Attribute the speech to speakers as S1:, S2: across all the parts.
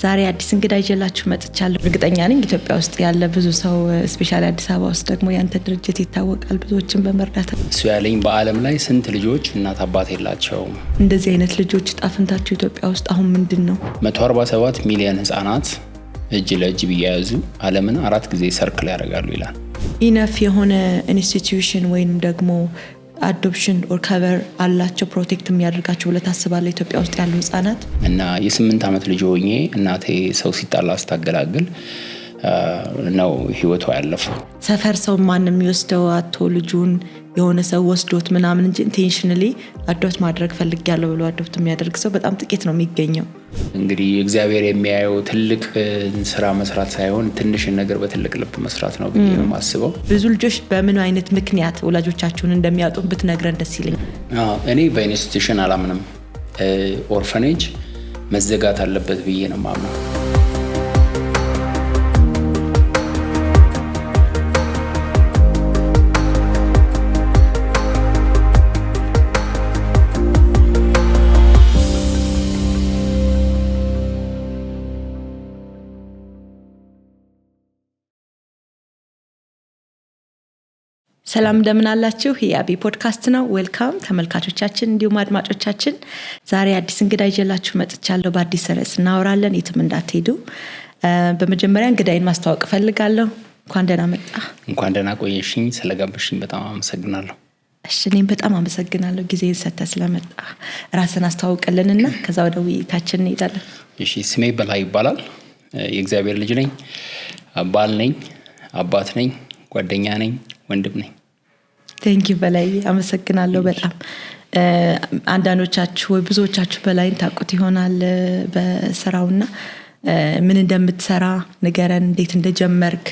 S1: ዛሬ አዲስ እንግዳ ይዤላችሁ መጥቻለሁ። እርግጠኛ ነኝ ኢትዮጵያ ውስጥ ያለ ብዙ ሰው ስፔሻሊ አዲስ አበባ ውስጥ ደግሞ ያንተ ድርጅት ይታወቃል ብዙዎችን በመርዳት።
S2: እሱ ያለኝ በዓለም ላይ ስንት ልጆች እናት አባት የላቸውም።
S1: እንደዚህ አይነት ልጆች ጣፍንታቸው ኢትዮጵያ ውስጥ አሁን ምንድን ነው?
S2: 147 ሚሊዮን ህጻናት እጅ ለእጅ ቢያያዙ ዓለምን 4 ጊዜ ሰርክል ያደርጋሉ ይላል።
S1: ኢነፍ የሆነ ኢንስቲትዩሽን ወይም ደግሞ አዶፕሽን ኦር ከቨር አላቸው ፕሮቴክት የሚያደርጋቸው ብለህ ታስባለህ? ኢትዮጵያ ውስጥ ያሉ ህጻናት
S2: እና የ8 ዓመት ልጅ ሆኜ እናቴ ሰው ሲጣላ ስታገላግል ነው ህይወቷ ያለፈው።
S1: ሰፈር ሰው ማንም የሚወስደው አቶ ልጁን የሆነ ሰው ወስዶት ምናምን እንጂ ኢንቴንሽናሊ አዶፕት ማድረግ ፈልጊያለሁ ብሎ አዶፕት የሚያደርግ ሰው በጣም ጥቂት ነው የሚገኘው።
S2: እንግዲህ እግዚአብሔር የሚያየው ትልቅ ስራ መስራት ሳይሆን ትንሽን ነገር በትልቅ ልብ መስራት ነው ብዬ ነው የማስበው።
S1: ብዙ ልጆች በምን አይነት ምክንያት ወላጆቻቸውን እንደሚያጡ ብትነግረን ደስ ይለኛል።
S2: እኔ በኢንስቲትዩሽን አላምንም። ኦርፈኔጅ መዘጋት አለበት ብዬ ነው የማምነው።
S1: ሰላም እንደምን አላችሁ? የአቢ ፖድካስት ነው። ዌልካም ተመልካቾቻችን እንዲሁም አድማጮቻችን። ዛሬ አዲስ እንግዳ ይዤላችሁ መጥቻለሁ። በአዲስ ርዕስ እናወራለን። የትም እንዳትሄዱ። በመጀመሪያ እንግዳይን ማስተዋወቅ እፈልጋለሁ። እንኳን ደህና መጣ።
S2: እንኳን ደህና ቆየሽኝ። ስለጋበሽኝ በጣም አመሰግናለሁ።
S1: እሺ፣ እኔም በጣም አመሰግናለሁ ጊዜን ሰጥተህ ስለመጣ። ራስን አስተዋውቅልንና ከዛ ወደ ውይይታችን እንሄዳለን።
S2: እሺ፣ ስሜ በላይ ይባላል። የእግዚአብሔር ልጅ ነኝ። ባል ነኝ፣ አባት ነኝ፣ ጓደኛ ነኝ፣ ወንድም ነኝ።
S1: ቴንኪው በላይ አመሰግናለሁ በጣም። አንዳንዶቻችሁ ወይ ብዙዎቻችሁ በላይን ታውቁት ይሆናል በስራውና ምን እንደምትሰራ ንገረን፣ እንዴት እንደጀመርክ።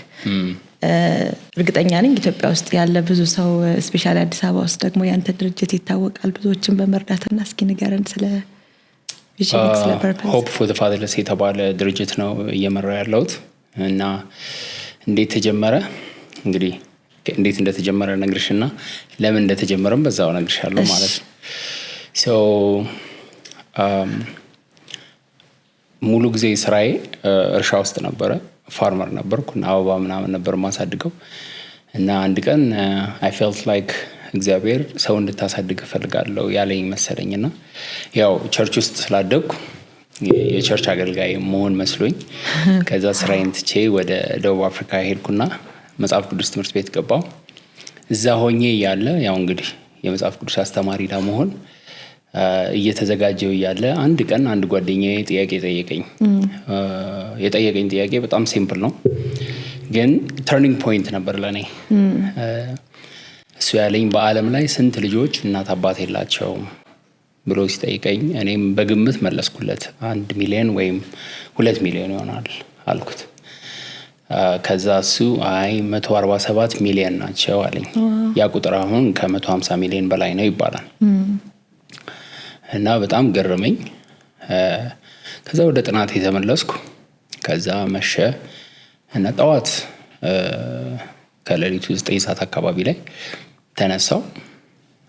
S1: እርግጠኛ ነኝ ኢትዮጵያ ውስጥ ያለ ብዙ ሰው ስፔሻሊ አዲስ አበባ ውስጥ ደግሞ ያንተ ድርጅት ይታወቃል ብዙዎችን በመርዳትና እስኪ ንገረን ስለ
S2: ሆፕ ፎር ዘ ፋዘርለስ የተባለ ድርጅት ነው እየመራው ያለሁት። እና እንዴት ተጀመረ? እንግዲህ እንዴት እንደተጀመረ ነግርሽና ለምን እንደተጀመረም በዛው ነግርሻለሁ ማለት ነው። ሙሉ ጊዜ ስራዬ እርሻ ውስጥ ነበረ። ፋርመር ነበርኩ እና አበባ ምናምን ነበር ማሳድገው። እና አንድ ቀን I felt like እግዚአብሔር ሰው እንድታሳድግ እፈልጋለሁ ያለኝ መሰለኝና ያው ቸርች ውስጥ ስላደግኩ የቸርች አገልጋይ መሆን መስሎኝ ከዛ ስራዬን ትቼ ወደ ደቡብ አፍሪካ ሄድኩና መጽሐፍ ቅዱስ ትምህርት ቤት ገባው። እዛ ሆኜ ያለ ያው እንግዲህ የመጽሐፍ ቅዱስ አስተማሪ ለመሆን እየተዘጋጀው ያለ አንድ ቀን አንድ ጓደኛዬ ጥያቄ ጠየቀኝ። የጠየቀኝ ጥያቄ በጣም ሲምፕል ነው ግን ተርኒንግ ፖይንት ነበር ለኔ። እሱ ያለኝ በዓለም ላይ ስንት ልጆች እናት አባት የላቸውም ብሎ ሲጠይቀኝ እኔም በግምት መለስኩለት 1 ሚሊዮን ወይም 2 ሚሊዮን ይሆናል አልኩት። ከዛ እሱ 147 ሚሊዮን ናቸው አለኝ። ያ ቁጥር አሁን ከ150 ሚሊዮን በላይ ነው ይባላል። እና በጣም ገረመኝ። ከዛ ወደ ጥናት የተመለስኩ። ከዛ መሸ እና ጠዋት ከሌሊቱ 9 ሰዓት አካባቢ ላይ ተነሳው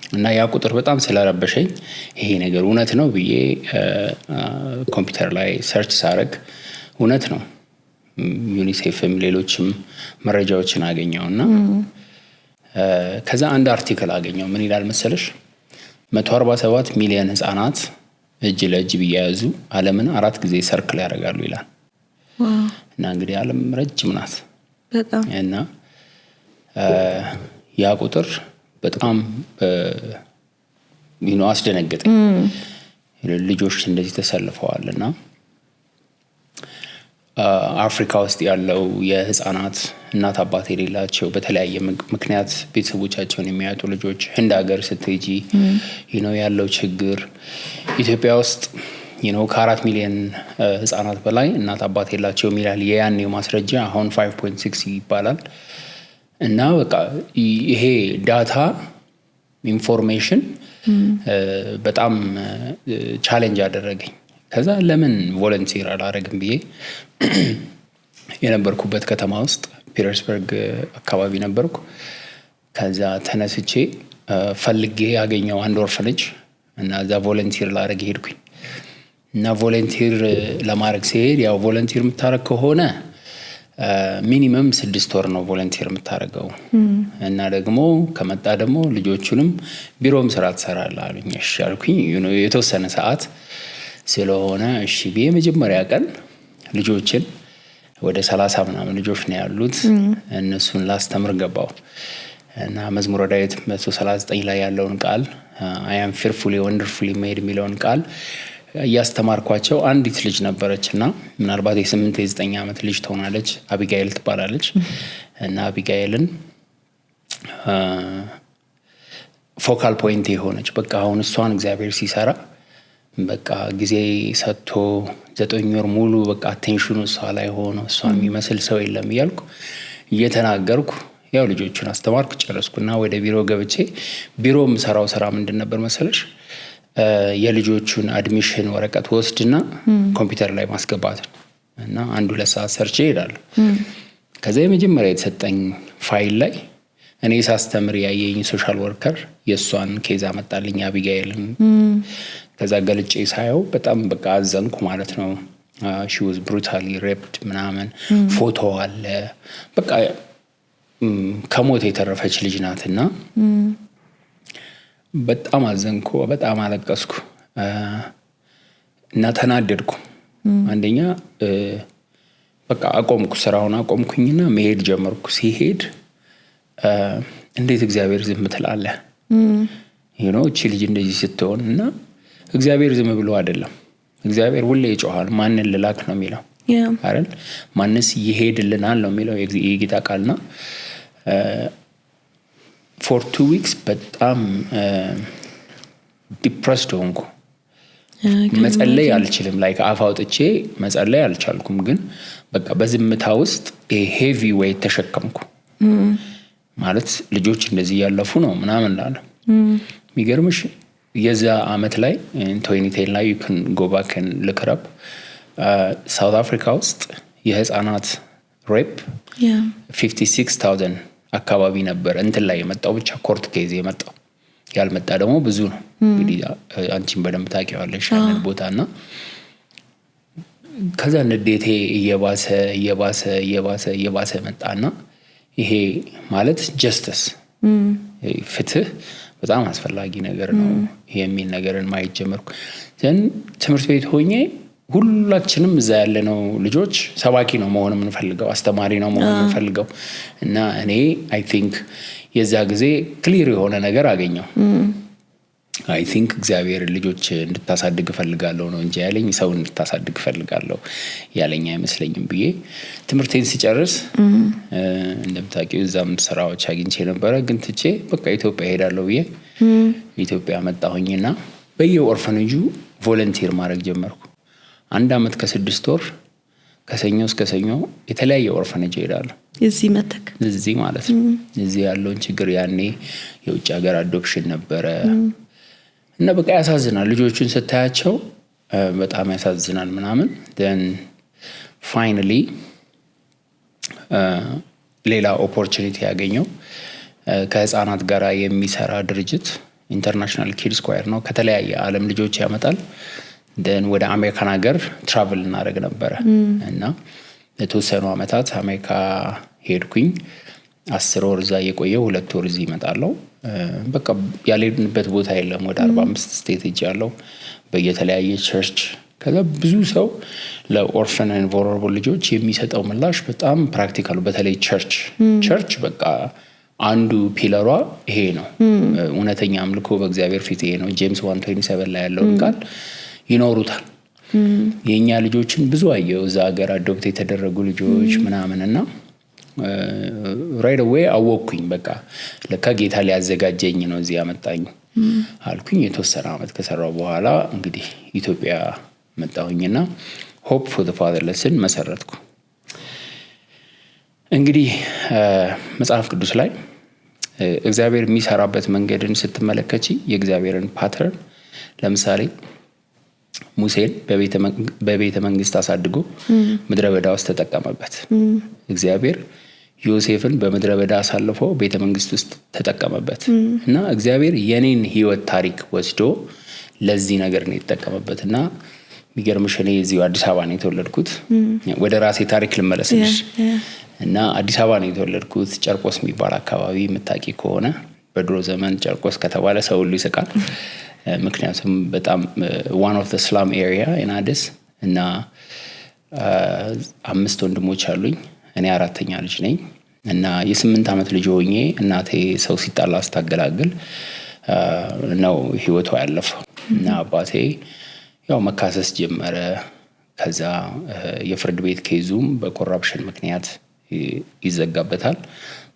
S2: እና ያ ቁጥር በጣም ስለረበሸኝ ይሄ ነገር እውነት ነው ብዬ ኮምፒውተር ላይ ሰርች ሳረግ እውነት ነው። ዩኒሴፍም ሌሎችም መረጃዎችን አገኘውና ከዛ አንድ አርቲክል አገኘው። ምን ይላል መሰለሽ? 147 ሚሊዮን ህጻናት እጅ ለእጅ ቢያያዙ ዓለምን 4 ጊዜ ሰርክል ያደርጋሉ ይላል። እና እንግዲህ ዓለም ረጅም ናት
S1: በጣም።
S2: እና ያ ቁጥር በጣም አስደነገጠኝ። ልጆች እንደዚህ ተሰልፈዋልና አፍሪካ ውስጥ ያለው የህፃናት እናት አባት የሌላቸው በተለያየ ምክንያት ቤተሰቦቻቸውን የሚያጡ ልጆች፣ ህንድ ሀገር ስትሄጂ ያለው ችግር፣ ኢትዮጵያ ውስጥ ከ4 ሚሊዮን ህፃናት በላይ እናት አባት የላቸውም ይላል የያኔው ማስረጃ። አሁን 5.6 ይባላል። እና በቃ ይሄ ዳታ ኢንፎርሜሽን በጣም ቻሌንጅ አደረገኝ። ከዛ ለምን ቮለንቲር አላረግም ብዬ የነበርኩበት ከተማ ውስጥ ፒተርስበርግ አካባቢ ነበርኩ። ከዛ ተነስቼ ፈልጌ ያገኘው አንድ ኦርፈኔጅ እና እዛ ቮለንቲር ላረግ ሄድኩኝ። እና ቮለንቲር ለማድረግ ሲሄድ ያው ቮለንቲር የምታረግ ከሆነ ሚኒመም 6 ወር ነው ቮለንቲር የምታረገው እና ደግሞ ከመጣ ደግሞ ልጆቹንም ቢሮም ስራ ትሰራለህ አሉኝ። እሺ አልኩኝ። የተወሰነ ሰዓት ስለሆነ እሺ ብዬ መጀመሪያ ቀን ልጆችን ወደ 30 ምናምን ልጆች ነው ያሉት እነሱን ላስተምር ገባው እና መዝሙረ ዳዊት 139 ላይ ያለውን ቃል I am fearfully wonderfully made የሚለውን ቃል እያስተማርኳቸው አንዲት ልጅ ነበረችና ምናልባት የ8-9 ዓመት ልጅ ትሆናለች፣ አቢጋኤል ትባላለች። እና አቢጋኤልን ፎካል ፖይንት የሆነች በቃ አሁን እሷን እግዚአብሔር ሲሰራ በቃ ጊዜ ሰጥቶ 9 ወር ሙሉ በቃ አቴንሽኑ እሷ ላይ ሆኖ እሷን የሚመስል ሰው የለም እያልኩ እየተናገርኩ ያው ልጆቹን አስተማርኩ ጨረስኩና ወደ ቢሮ ገብቼ ቢሮ የምሰራው ስራ ምንድን ነበር መሰለሽ? የልጆቹን አድሚሽን ወረቀት ወስድና ኮምፒውተር ላይ ማስገባት እና 1-2 ሰዓት ሰርቼ እሄዳለሁ። ከዛ የመጀመሪያ የተሰጠኝ ፋይል ላይ እኔ ሳስተምር ያየኝ ሶሻል ወርከር የሷን ኬዝ አመጣልኝ አቢጋኤልን። ከዛ ገልጬ ሳየው በጣም በቃ አዘንኩ ማለት ነው። she was brutally raped ምናምን ፎቶ አለ በቃ ከሞት የተረፈች ልጅ ናትና በጣም አዘንኩ፣ በጣም አለቀስኩ እና ተናደድኩ። አንደኛ በቃ አቆምኩ፣ ስራውን አቆምኩኝና መሄድ ጀመርኩ። ሲሄድ እንዴት እግዚአብሔር ዝም ትላለህ? እቺ ልጅ እንደዚህ ስትሆን እና እግዚአብሔር ዝም ብሎ አይደለም። እግዚአብሔር ሁሌ ይጮሃል። ማንን ልላክ ነው የሚለው አይደል? ማንስ ይሄድልናል ነው የሚለው የጌታ ቃልና for 2 weeks በጣም ዲፕረስድ ሆንኩ። መጸለይ አልችልም፣ ላይክ አፍ አውጥቼ መጸለይ አልቻልኩም። ግን በቃ በዝምታ ውስጥ ሄቪ ዌይት ተሸከምኩ። ማለት ልጆች እንደዚህ ያለፉ ነው ምናምን ላለ የሚገርምሽ የዛ አመት ላይ 2010 ላይ you can go back and look it up ሳውት አፍሪካ ውስጥ የህፃናት ሬፕ 56,000 አካባቢ ነበር እንትን ላይ የመጣው ብቻ ኮርት ኬዝ የመጣው። ያልመጣ ደግሞ ብዙ ነው። እንግዲህ አንቺም በደንብ ታውቂዋለሽ ያንን ቦታና ከዛ ንዴቴ እየባሰ መጣና ይሄ ማለት ጀስቲስ ፍትህ በጣም አስፈላጊ ነገር ነው የሚል ነገርን ማየት ጀመርኩ። ትምህርት ቤት ሆኜ ሁላችንም እዛ ያለነው ልጆች ሰባኪ ነው መሆን የምንፈልገው፣ አስተማሪ ነው መሆን የምንፈልገው እና እኔ አይ ቲንክ የዛ ጊዜ ክሊር የሆነ ነገር አገኘው። አይ ቲንክ እግዚአብሔር ልጆች እንድታሳድግ እፈልጋለሁ ነው እንጂ ያለኝ ሰው እንድታሳድግ እፈልጋለሁ ያለኝ አይመስለኝም ብዬ ትምህርቴን ሲጨርስ እንደምታውቂው እዛም ስራዎች አግኝቼ ነበረ። ግን ትቼ በቃ ኢትዮጵያ ሄዳለሁ ብዬ ኢትዮጵያ መጣሁኝና በየኦርፈኔጁ ቮለንቲር ማድረግ ጀመርኩ። 1 አመት ከ6 ወር ከሰኞ እስከ ሰኞ የተለያየ ኦርፈኔጅ ሄዳለሁ። እዚህ ማለት ነው። እዚህ ያለውን ችግር ያኔ የውጭ ሀገር አዶፕሽን ነበረ እና በቃ ያሳዝናል። ልጆቹን ስታያቸው በጣም ያሳዝናል ምናምን። then finally ሌላ ኦፖርቹኒቲ ያገኘው ከህፃናት ጋር የሚሰራ ድርጅት ኢንተርናሽናል ኪድስ ስኳየር ነው። ከተለያየ ዓለም ልጆች ያመጣል። then ወደ አሜሪካን ሀገር ትራቨል እናደርግ ነበረ እና ለተወሰኑ አመታት አሜሪካ ሄድኩኝ። 10 ወር እዛ የቆየው 2 ወር እዚህ እመጣለሁ። በቃ ያልሄድንበት ቦታ የለም። ወደ 45 ስቴት ሄጃለሁ በየተለያየ ቸርች። ከዛ ብዙ ሰው ለኦርፈን ኤንድ ቮልነረብል ልጆች የሚሰጠው ምላሽ በጣም ፕራክቲካል። በተለይ ቸርች በቃ አንዱ ፒለሯ ይሄ ነው። እውነተኛ አምልኮ በእግዚአብሔር ፊት ይሄ ነው። ጄምስ 1:27 ላይ ያለውን ቃል ይኖሩታል። የኛ ልጆችን ብዙ አየው እዛ ሀገር አዶፕት የተደረጉ ልጆች ምናምንና right away አወኩኝ። በቃ ለካ ጌታ ሊያዘጋጀኝ ነው እዚህ ያመጣኝ አልኩኝ። የተወሰነ አመት ከሰራው በኋላ እንግዲህ ኢትዮጵያ መጣሁኝና hope for the fatherlessን መሰረትኩ። እንግዲህ መጽሐፍ ቅዱስ ላይ እግዚአብሔር የሚሰራበት መንገድን ስትመለከቺ የእግዚአብሔርን ፓተርን ለምሳሌ ሙሴን በቤተ መንግስት አሳድጎ ምድረ በዳ ውስጥ ተጠቀመበት። እግዚአብሔር ዮሴፍን በምድረ በዳ አሳልፎ ቤተ መንግስት ውስጥ ተጠቀመበት እና እግዚአብሔር የኔን ህይወት ታሪክ ወስዶ ለዚህ ነገር ነው የተጠቀመበትና የሚገርምሽ እኔ እዚሁ አዲስ አበባ ነው የተወለድኩት። ወደ ራሴ ታሪክ ልመለስልሽ እና አዲስ አበባ ነው የተወለድኩት። ጨርቆስ የሚባል አካባቢ የምታውቂ ከሆነ በድሮ ዘመን ጨርቆስ ከተባለ ሰው ሁሉ ይስቃል። ምክንያቱም በጣም one of the slum area in Addis እና 5 ወንድሞች አሉኝ። እኔ 4ኛ ልጅ ነኝ እና የ8 ዓመት ልጅ ሆኜ እናቴ ሰው ሲጣላ አስታገላግል ነው ህይወቷ ያለፈው እና አባቴ ያው መካሰስ ጀመረ። ከዛ የፍርድ ቤት ኬዙም በኮራፕሽን ምክንያት ይዘጋበታል።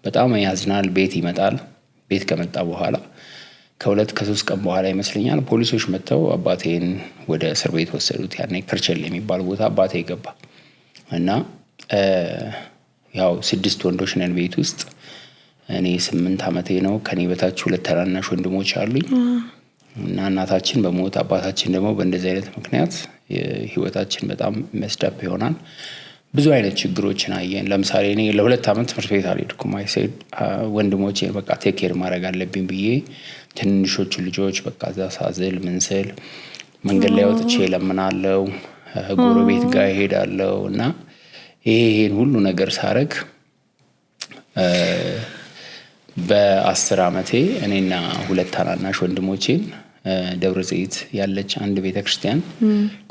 S2: በጣም ያዝናል። ቤት ይመጣል። ቤት ከመጣ በኋላ ከ2-3 ቀን በኋላ ይመስለኛል ፖሊሶች መጥተው አባቴን ወደ እስር ቤት ወሰዱት። ያኔ ከርቸል የሚባል ቦታ አባቴ ገባ እና ያው 6 ወንዶች ነን ቤት ውስጥ። እኔ 8 ዓመቴ ነው። ከኔ በታች 2 ታናናሽ ወንድሞች አሉኝ እና እናታችን በሞት አባታችን ደግሞ በእንደዚህ አይነት ምክንያት ህይወታችን በጣም መስዳፕ ይሆናል። ብዙ አይነት ችግሮችን አየን። ለምሳሌ እኔ ለ2 ዓመት ትምህርት ቤት አልሄድኩም። ወንድሞቼን በቃ ቴክ ኬር ማድረግ አለብኝ ብዬ ትንሾቹ ልጆች በቃ እዛ ሳዝል ምን ስል መንገድ ላይ ወጥቼ ለምናለው፣ ጎረቤት ጋር እሄዳለሁ እና ይሄን ሁሉ ነገር ሳረግ በ10 ዓመቴ እኔና 2 ታናናሽ ወንድሞቼን ደብረ ዘይት ያለች አንድ ቤተክርስቲያን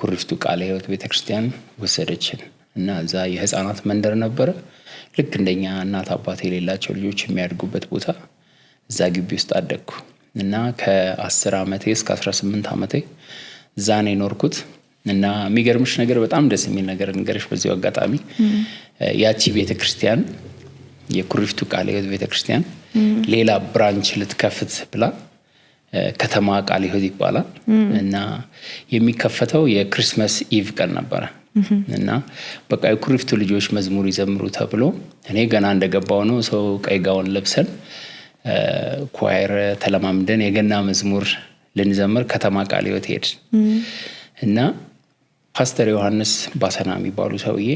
S2: ኩሪፍቱ ቃለ ሕይወት ቤተክርስቲያን ወሰደችን እና እዛ የህፃናት መንደር ነበረ። ልክ እንደኛ እናት አባት የሌላቸው ልጆች የሚያድጉበት ቦታ እዛ ግቢ ውስጥ አደግኩ እና ከ10 ዓመቴ እስከ 18 ዓመቴ እዛ ነው የኖርኩት። እና የሚገርምሽ ነገር በጣም ደስ የሚል ነገር ንገርሽ በዚሁ አጋጣሚ ያቺ ቤተክርስቲያን የኩሪፍቱ ቃለ ሕይወት ቤተክርስቲያን ሌላ ብራንች ልትከፍት ብላ ከተማ ቃለ ሕይወት ይባላል እና የሚከፈተው የክሪስማስ ኢቭ ቀን ነበረ እና በቃ የኩሪፍቱ ልጆች መዝሙር ይዘምሩ ተብሎ እኔ ገና እንደገባው ነው ሰው ቀይ ጋውን ለብሰን ኳየር ተለማምደን የገና መዝሙር ልንዘምር ከተማ ቃለ ሕይወት ሄድ እና ፓስተር ዮሐንስ ባሰና የሚባሉ ሰውዬ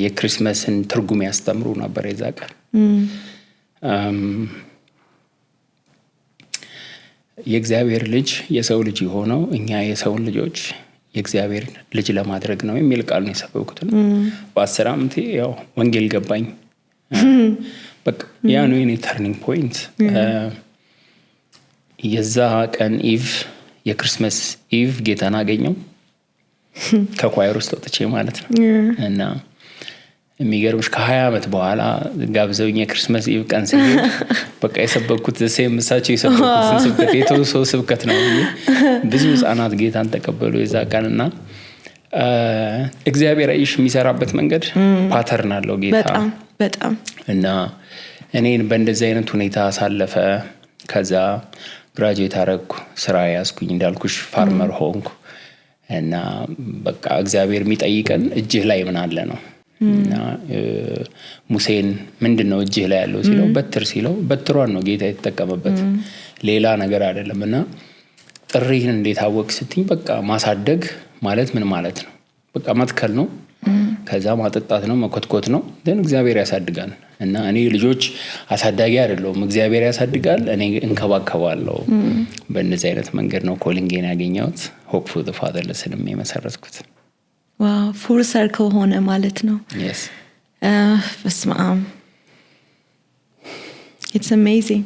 S2: የክሪስማስን ትርጉም ያስተምሩ ነበር የዛ ቀን። የእግዚአብሔር ልጅ የሰው ልጅ የሆነው እኛ የሰውን ልጆች የእግዚአብሔር ልጅ ለማድረግ ነው የሚል ቃል ነው የሰበኩት። በ10 ዓመቴ ያው ወንጌል ገባኝ። በቃ ያ ነው የኔ ተርኒንግ ፖይንት። የዛ ቀን ኢቭ የክሪስማስ ኢቭ ጌታን አገኘው ከኳየር ውስጥ ወጥቼ ማለት ነው እና የሚገርምሽ ከ20 ዓመት በኋላ ጋብዘውኝ የክሪስማስ ኢቭ ቀን ሲሄድ በቃ የሰበኩት ሴም እሳቸው የሰበኩት ስብከት የተወሰነ ስብከት ነው። ብዙ ህፃናት ጌታን ተቀበሉ የዛ ቀንና እግዚአብሔር አይሽ የሚሰራበት መንገድ ፓተርን አለው ጌታ
S1: በጣም
S2: እና እኔን በእንደዚህ አይነት ሁኔታ አሳለፈ። ከዛ ግራጁዌት አረግኩ፣ ስራ ያዝኩኝ፣ እንዳልኩሽ ፋርመር ሆንኩ እና በቃ እግዚአብሔር የሚጠይቀን እጅህ ላይ ምን አለ ነው እና ሙሴን ምንድነው እጅህ ላይ ያለው ሲለው በትር ሲለው በትሯን ነው ጌታ የተጠቀመበት ሌላ ነገር አይደለም። እና ጥሪህን እንዴት አወቅ ስትኝ በቃ ማሳደግ ማለት ምን ማለት ነው? በቃ መትከል ነው፣ ከዛ ማጠጣት ነው፣ መኮትኮት ነው፣ ግን እግዚአብሔር ያሳድጋል። እና እኔ ልጆች አሳዳጊ አይደለሁም፣ እግዚአብሔር ያሳድጋል፣ እኔ እንከባከባለሁ። በእነዚህ አይነት መንገድ ነው ኮሊንጌን ያገኘሁት። ሆፕ ፎር ዘ ፋዘርለስንም የመሰረትኩት።
S1: ዋው ፉል ሰርክል ሆነ ማለት ነው።
S2: yes
S1: በስመ አብ it's amazing።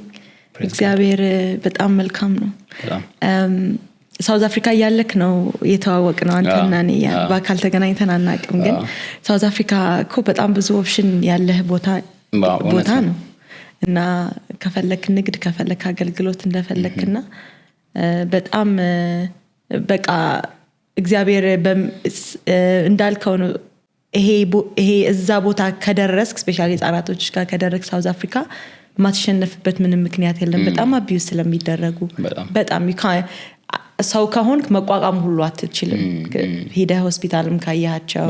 S1: እግዚአብሔር በጣም መልካም ነው። ሳውዝ አፍሪካ ያለክ ነው የተዋወቅ ነው አንተና እኔ በአካል ተገናኝተን አናውቅም፣ ግን ሳውዝ አፍሪካ እኮ በጣም ብዙ ኦፕሽን ያለህ ቦታ ነው እና ከፈለክ ንግድ ከፈለክ አገልግሎት እንደፈለክና በጣም በቃ እግዚአብሔር እንዳልከው ነው። ይሄ እዛ ቦታ ከደረስክ ስፔሻሊ ህፃናቶች ጋር ከደረስክ ሳውዝ አፍሪካ ማትሸነፍበት ምንም ምክንያት የለም። በጣም አቢዩዝ ስለሚደረጉ በጣም ሰው ከሆንክ መቋቋም ሁሉ አትችልም። ሄደህ ሆስፒታልም ካያቸው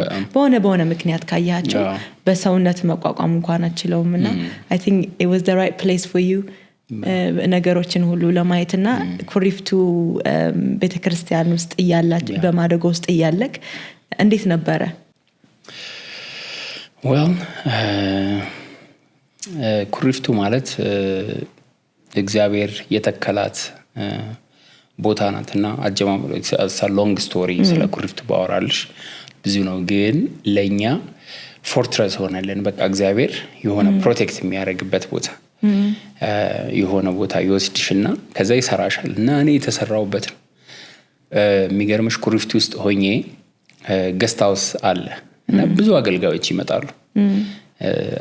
S1: በሆነ ምክንያት ካያቸው በሰውነት መቋቋም እንኳን አትችለውም። እና I think it was the right place for you ነገሮችን ሁሉ ለማየትና ኩሪፍቱ ቤተክርስቲያን ውስጥ እያላችሁ በማደጎ ውስጥ እያለክ እንዴት ነበረ?
S2: well ኩሪፍቱ ማለት እግዚአብሔር የተከላት ቦታ ናትና አጀማመሩ ሎንግ ስቶሪ ስለ ኩሪፍቱ ባወራልሽ ብዙ ነው። ግን ለኛ ፎርትረስ ሆነልን። በቃ እግዚአብሔር የሆነ ፕሮቴክት የሚያደርግበት ቦታ የሆነ ቦታ ይወስድሽና ከዛ ይሰራሻል። እና እኔ የተሰራውበት ነው። የሚገርምሽ ኩሪፍቱ ውስጥ ሆኜ ገስት ሃውስ አለ እና ብዙ አገልጋዮች ይመጣሉ።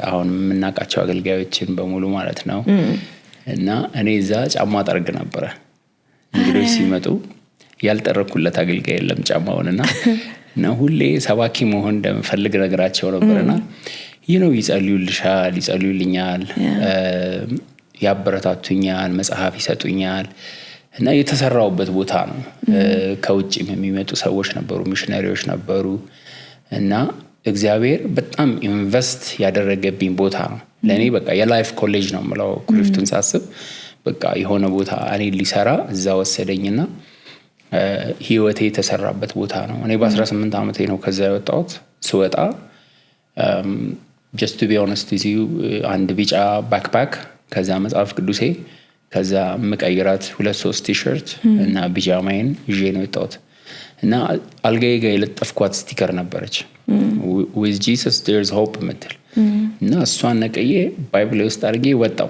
S2: አሁን የምናውቃቸው አገልጋዮችን በሙሉ ማለት ነው። እና እኔ እዛ ጫማ ጠርግ ነበረ። እንግዲህ ሲመጡ ያልጠረኩለት አገልጋይ የለም ጫማውንና እና ሁሌ ሰባኪ መሆን እንደምፈልግ ነገራቸው ነበርና ይጸልዩልሻል፣ ይጸልዩልኛል፣ ያበረታቱኛል፣ መጽሐፍ ይሰጡኛል። እና የተሰራውበት ቦታ ነው። ከውጭም የሚመጡ ሰዎች ነበሩ፣ ሚሽነሪዎች ነበሩ። እና እግዚአብሔር በጣም ኢንቨስት ያደረገብኝ ቦታ ነው። ለእኔ በቃ የላይፍ ኮሌጅ ነው የምለው። ኩሪፍቱን ሳስብ በቃ የሆነ ቦታ እኔ ሊሰራ እዛ ወሰደኝና ህይወቴ የተሰራበት ቦታ ነው። እኔ በ18 ዓመቴ ነው ከዛ የወጣሁት። ስወጣ just to be honest with you አንድ ቢጫ ባክፓክ፣ ከዛ መጽሐፍ ቅዱሴ፣ ከዛ መቀየራት 2-3 ቲሸርት እና ቢጃማዬን ይዤ ነው የወጣሁት። እና አልጋዬ ጋር የለጠፍኳት ስቲከር ነበረች with Jesus there's hope ምትል እና እሷን ነቅዬ ባይብል ውስጥ አድርጌ ወጣሁ።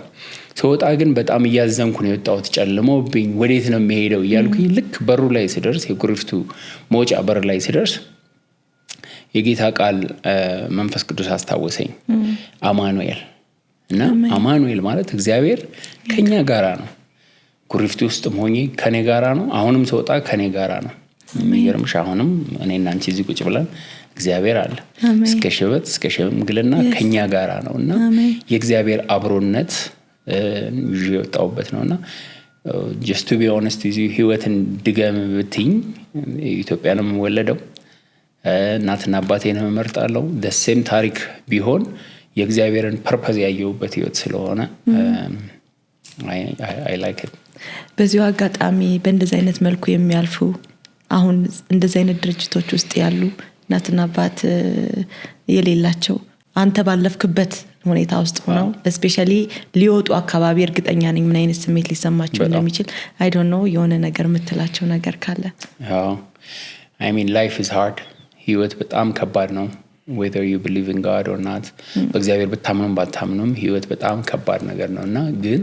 S2: ስወጣ ግን በጣም እያዘንኩ ነው የወጣሁት። ጨልሞብኝ ወዴት ነው የሚሄደው እያልኩኝ ልክ በሩ ላይ ስደርስ፣ የኩሪፍቱ መውጫ በር ላይ ስደርስ የጌታ ቃል መንፈስ ቅዱስ አስታወሰኝ። አማኑኤል እና አማኑኤል ማለት እግዚአብሔር ከኛ ጋራ ነው። ኩሪፍቱ ውስጥም ሆኜ ከኔ ጋራ ነው። አሁንም ስወጣ ከኔ ጋራ ነው። የሚገርምሽ አሁንም እኔና አንቺ እዚህ ቁጭ ብለን እግዚአብሔር አለ እስከ ሽበት እስከ ሽምግልና ከኛ ጋራ ነውና የእግዚአብሔር አብሮነት ይወጣውበት ነውና just to be honest with you ህይወትን ድገም ብትኝ ኢትዮጵያንም ወለደው እናትና አባቴን መርጣለሁ። the same ታሪክ ቢሆን የእግዚአብሔርን ፐርፐዝ ያየውበት ህይወት ስለሆነ I like it።
S1: በዚሁ አጋጣሚ በእንደዚህ አይነት መልኩ የሚያልፉ አሁን እንደዚህ አይነት ድርጅቶች ውስጥ ያሉ እናትና አባት የሌላቸው አንተ ባለፍክበት ሁኔታ ውስጥ ሆነው ስፔሻሊ ሊወጡ አካባቢ እርግጠኛ ነኝ ምን አይነት ስሜት ሊሰማቸው እንደሚችል I don't know የሆነ ነገር የምትላቸው ነገር ካለ?
S2: I mean life is hard። ህይወት በጣም ከባድ ነው። whether you believe in God or not በእግዚአብሔር ብታምኑም ባታምኑም ህይወት በጣም ከባድ ነገር ነውና ግን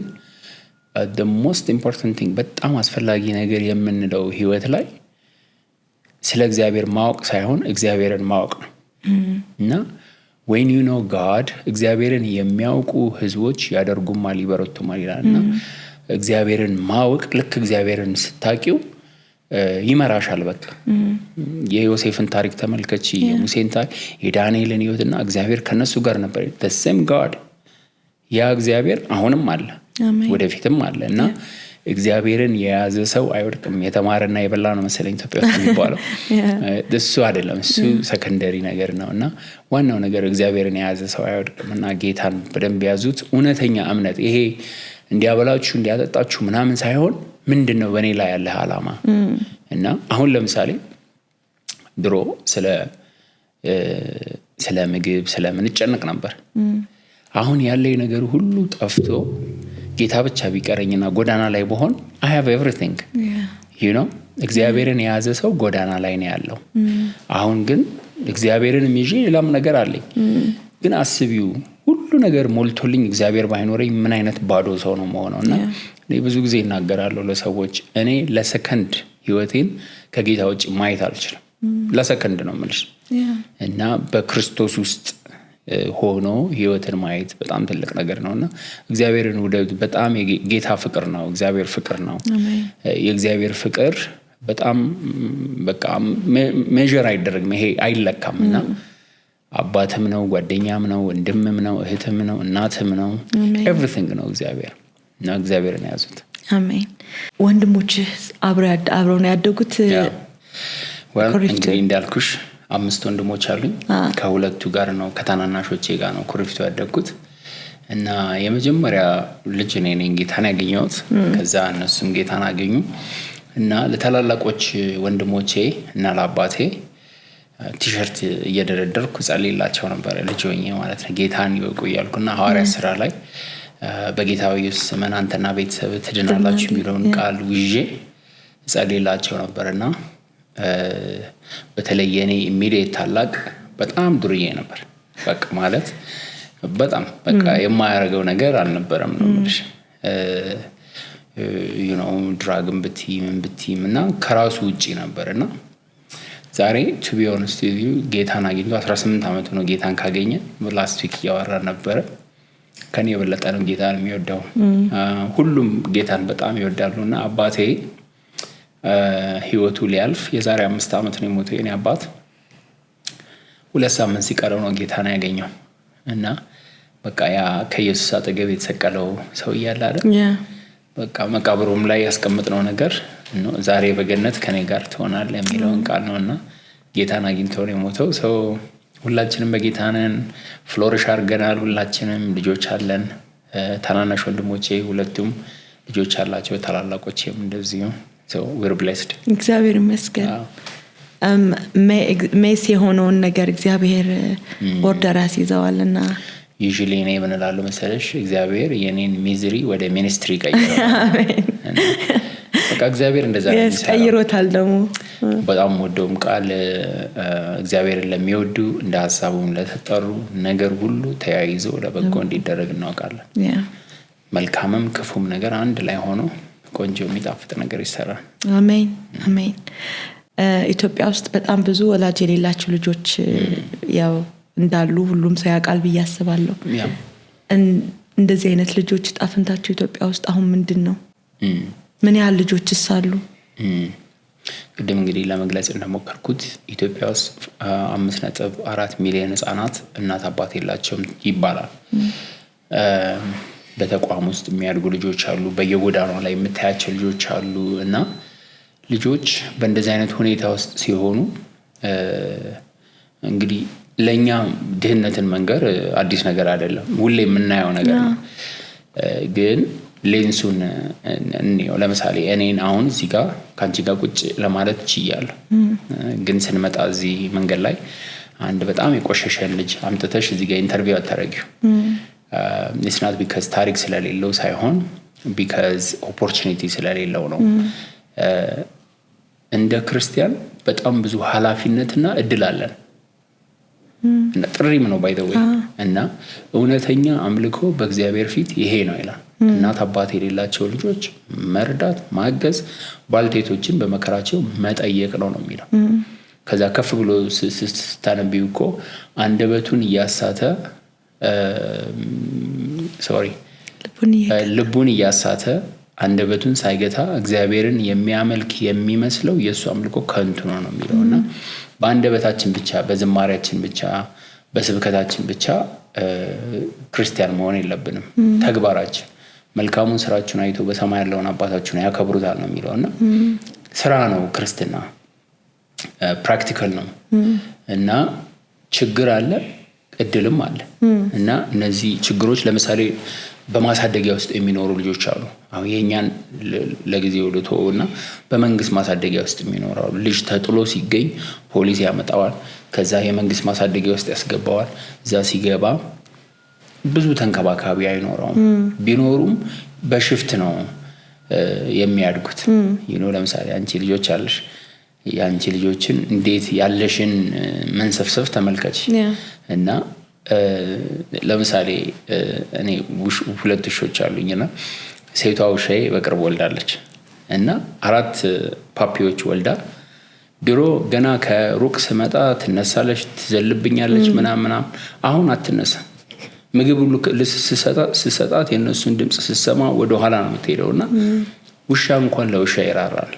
S2: the most important thing በጣም አስፈላጊ ነገር የምንለው ህይወት ላይ ስለ እግዚአብሔር ማወቅ ሳይሆን እግዚአብሔርን ማወቅ ነው። እና when you know God እግዚአብሔርን የሚያውቁ ህዝቦች ያደርጉማል ይበረቱማል ይላልና እግዚአብሔርን ማወቅ ልክ እግዚአብሔርን ስታቂው ይመራሻል። በቃ የዮሴፍን ታሪክ ተመልከቺ፣ የሙሴን ታሪክ፣ የዳንኤልን ህይወትና እግዚአብሔር ከነሱ ጋር ነበር። the same God ያ እግዚአብሔር አሁንም አለ ወደፊትም አለ። እና እግዚአብሔርን የያዘ ሰው አይወድቅም። የተማረና የበላ ነው መሰለኝ ኢትዮጵያ ውስጥ የሚባለው እሱ አይደለም። እሱ ሰከንደሪ ነገር ነውና ዋናው ነገር እግዚአብሔርን የያዘ ሰው አይወድቅምና ጌታን በደንብ ያዙት። እውነተኛ እምነት ይሄ እንዲያበላችሁ እንዲያጠጣችሁ ምናምን ሳይሆን ምንድነው በእኔ ላይ ያለ ዓላማ? እና አሁን ለምሳሌ ድሮ ስለ ምግብ ስለምን ጨነቅ ነበር። አሁን ያለኝ ነገር ሁሉ ጠፍቶ ጌታ ብቻ ቢቀረኝና ጎዳና ላይ በሆን I have everything you know እግዚአብሔርን የያዘ ሰው ጎዳና ላይ ነው ያለው። አሁን ግን እግዚአብሔርን ይዤ ሌላም ነገር አለኝ። ግን አስቢው ሁሉ ነገር ሞልቶልኝ እግዚአብሔር ባይኖረኝ ምን አይነት ባዶ ሰው ነው መሆነውና እኔ ብዙ ጊዜ እናገራለሁ ለሰዎች እኔ ለሰከንድ ህይወቴን ከጌታ ውጭ ማየት አልችልም። ለሰከንድ ነው የምልሽ። እና በክርስቶስ ውስጥ ሆኖ ህይወትን ማየት በጣም ትልቅ ነገር ነውና እግዚአብሔርን ውደዱ። በጣም የጌታ ፍቅር ነው፣ እግዚአብሔር ፍቅር ነው። የእግዚአብሔር ፍቅር በጣም በቃ ሜዠር አይደረግም፣ ይሄ አይለካምና አባትም ነው፣ ጓደኛም ነው፣ ወንድምም ነው፣ እህትም ነው፣ እናትም ነው፣ ኤቭሪቲንግ ነው እግዚአብሔር። እና እግዚአብሔርን ያዙት።
S1: አሜን። ወንድሞች አብረው ነው ያደጉት?
S2: እንግዲህ እንዳልኩሽ 5 ወንድሞች አሉኝ። ከሁለቱ ጋር ነው ከታናናሾቼ ጋር ነው ኩሪፍቱ ያደግኩት። እና የመጀመሪያ ልጅ እኔ ነኝ ጌታን ያገኘሁት። ከዛ እነሱም ጌታን አገኙ። እና ለታላላቆች ወንድሞቼ እና ለአባቴ ቲሸርት እየደረደርኩ ጸልይላቸው ነበር ልጅ ሆኜ ማለት ነው። ጌታን ይወቁ እያልኩና ሐዋርያ ሥራ ላይ በጌታ ኢየሱስ ስም እናንተና ቤተሰብ ትድናላችሁ የሚለውን ቃል ይዤ ጸልይላቸው ነበርና በተለይ የኔ ኢሚዲየት ታላቅ በጣም ዱርዬ ነበር። በቃ ማለት በጣም በቃ የማያደርገው ነገር አልነበረም ነው የምልሽ። ድራግም ብትይ እና ከራሱ ውጪ ነበርና ዛሬ to be honest with you ጌታን አግኝቶ 18 ዓመት ነው ጌታን ካገኘ። ላስት ዊክ እያወራን ነበረ። ከኔ የበለጠ ነው ጌታን የሚወደው። ሁሉም ጌታን በጣም ይወዳሉና አባቴ ህይወቱ ሊያልፍ የዛሬ 5 ዓመት ነው የሞተው የኔ አባት። 2 ሳምንት ሲቀረው ነው ጌታን ያገኘው እና በቃ ያ ከኢየሱስ አጠገብ የተሰቀለው ሰው እያለ አይደል በቃ መቃብሩም ላይ ያስቀምጥነው ነገር ነው ዛሬ በገነት ከኔ ጋር ትሆናለህ የሚለውን ቃል ነውና ጌታን አግኝቶ ነው የሞተው። ሰው ሁላችንም በጌታ ነን። ፍሎሪሽ አድርገናል። ሁላችንም ልጆች አለን። ታናናሽ ወንድሞቼ ሁለቱም ልጆች አላቸው። ታላላቆቼም እንደዚሁ። so we're blessed።
S1: እግዚአብሔር ይመስገን። ሜስ የሆነውን ነገር እግዚአብሔር ኦርደር ያስይዘዋልና
S2: usually እኔ ምን እላለሁ መሰለሽ እግዚአብሔር የኔን ሚዝሪ ወደ ሚኒስትሪ ቀይሯል።
S1: አሜን።
S2: በቃ እግዚአብሔር እንደዛ ነው
S1: ቀይሮታል። ደግሞ
S2: በጣም ወደውም ቃል እግዚአብሔርን ለሚወዱ እንደ ሐሳቡም ለተጠሩ ነገር ሁሉ ተያይዞ ለበጎ እንዲደረግ እናውቃለን። መልካምም ክፉም ነገር አንድ ላይ ሆኖ ቆንጆ የሚጣፍጥ ነገር ይሰራል።
S1: አሜን አሜን። ኢትዮጵያ ውስጥ በጣም ብዙ ወላጅ የሌላቸው ልጆች ያው እንዳሉ ሁሉም ሰው ያውቃል ብዬ አስባለሁ። እንደዚህ አይነት ልጆች ጣፍንታቸው ኢትዮጵያ ውስጥ አሁን ምንድነው? ምን ያህል ልጆችስ አሉ?
S2: ቅድም እንግዲህ ለመግለጽ እንደሞከርኩት ኢትዮጵያ ውስጥ 5.4 ሚሊዮን ህጻናት እናት አባት የላቸውም ይባላል። በተቋም ውስጥ የሚያድጉ ልጆች አሉ። በየጎዳናው ላይ የምታያቸው ልጆች አሉ። እና ልጆች በእንደዚህ አይነት ሁኔታ ውስጥ ሲሆኑ እንግዲህ ለኛ ድህነትን መንገር አዲስ ነገር አይደለም። ሁሌ የምናየው ነገር ነው። ግን ሌንሱን እንየው። ለምሳሌ እኔን አሁን እዚህ ጋር ካንቺ ጋር ቁጭ ለማለት ችያለሁ። ግን ስንመጣ እዚህ መንገድ ላይ አንድ በጣም የቆሸሸ ልጅ አምጥተሽ እዚህ ጋር ኢንተርቪው አታረጊው። it's not because ታሪክ ስለሌለው ሳይሆን because opportunity ስለሌለው ነው። እንደ ክርስቲያን በጣም ብዙ ኃላፊነትና እድል አለን። እና ጥሪም ነው by the way። እና እውነተኛ አምልኮ በእግዚአብሔር ፊት ይሄ ነው ይላል። እናት አባት የሌላቸው ልጆች መርዳት፣ ማገዝ፣ ባልቴቶችን በመከራቸው መጠየቅ ነው የሚለው። ከዛ ከፍ ብሎ ስታነቢው እኮ አንደበቱን እያሳተ ልቡን እያሳተ አንደበቱን ሳይገታ እግዚአብሔርን የሚያመልክ የሚመስለው የእሱ አምልኮ ከንቱ ነው የሚለውና በአንደበታችን ብቻ በዝማሬያችን ብቻ በስብከታችን ብቻ ክርስቲያን መሆን የለብንም። ተግባራችን መልካሙን ስራችሁን አይቶ በሰማይ ያለውን አባታችሁን ያከብሩታል ነው የሚለውና ስራ ነው ክርስትና። ፕራክቲካል ነው እና ችግር አለ እድልም አለ። እና እነዚህ ችግሮች ለምሳሌ በማሳደጊያ ውስጥ የሚኖሩ ልጆች አሉ። አሁን የኛን ለጊዜው ልተውና በመንግስት ማሳደጊያ ውስጥ የሚኖሩ ልጅ ተጥሎ ሲገኝ ፖሊስ ያመጣዋል። ከዛ የመንግስት ማሳደጊያ ውስጥ ያስገባዋል። እዛ ሲገባ ብዙ ተንከባካቢ አይኖረውም። ቢኖሩም በሽፍት ነው የሚያድጉት። ለምሳሌ አንቺ ልጆች አለሽ። ያንቺ ልጆችን እንዴት ያለሽን መንሰፍሰፍ ተመልከች። እና ለምሳሌ እኔ 2 ውሾች አሉኝና ሴቷ ውሻዬ በቅርብ ወልዳለች እና 4 ፓፒዎች ወልዳ ድሮ ገና ከሩቅ ስመጣ ትነሳለች፣ ትዘልብኛለች ምናምን። አሁን አትነሳም። ምግብ ሁሉ ስሰጣት የነሱን ድምጽ ስሰማ ወደ ኋላ ነው የምትሄደውና ውሻ እንኳን ለውሻ ይራራል።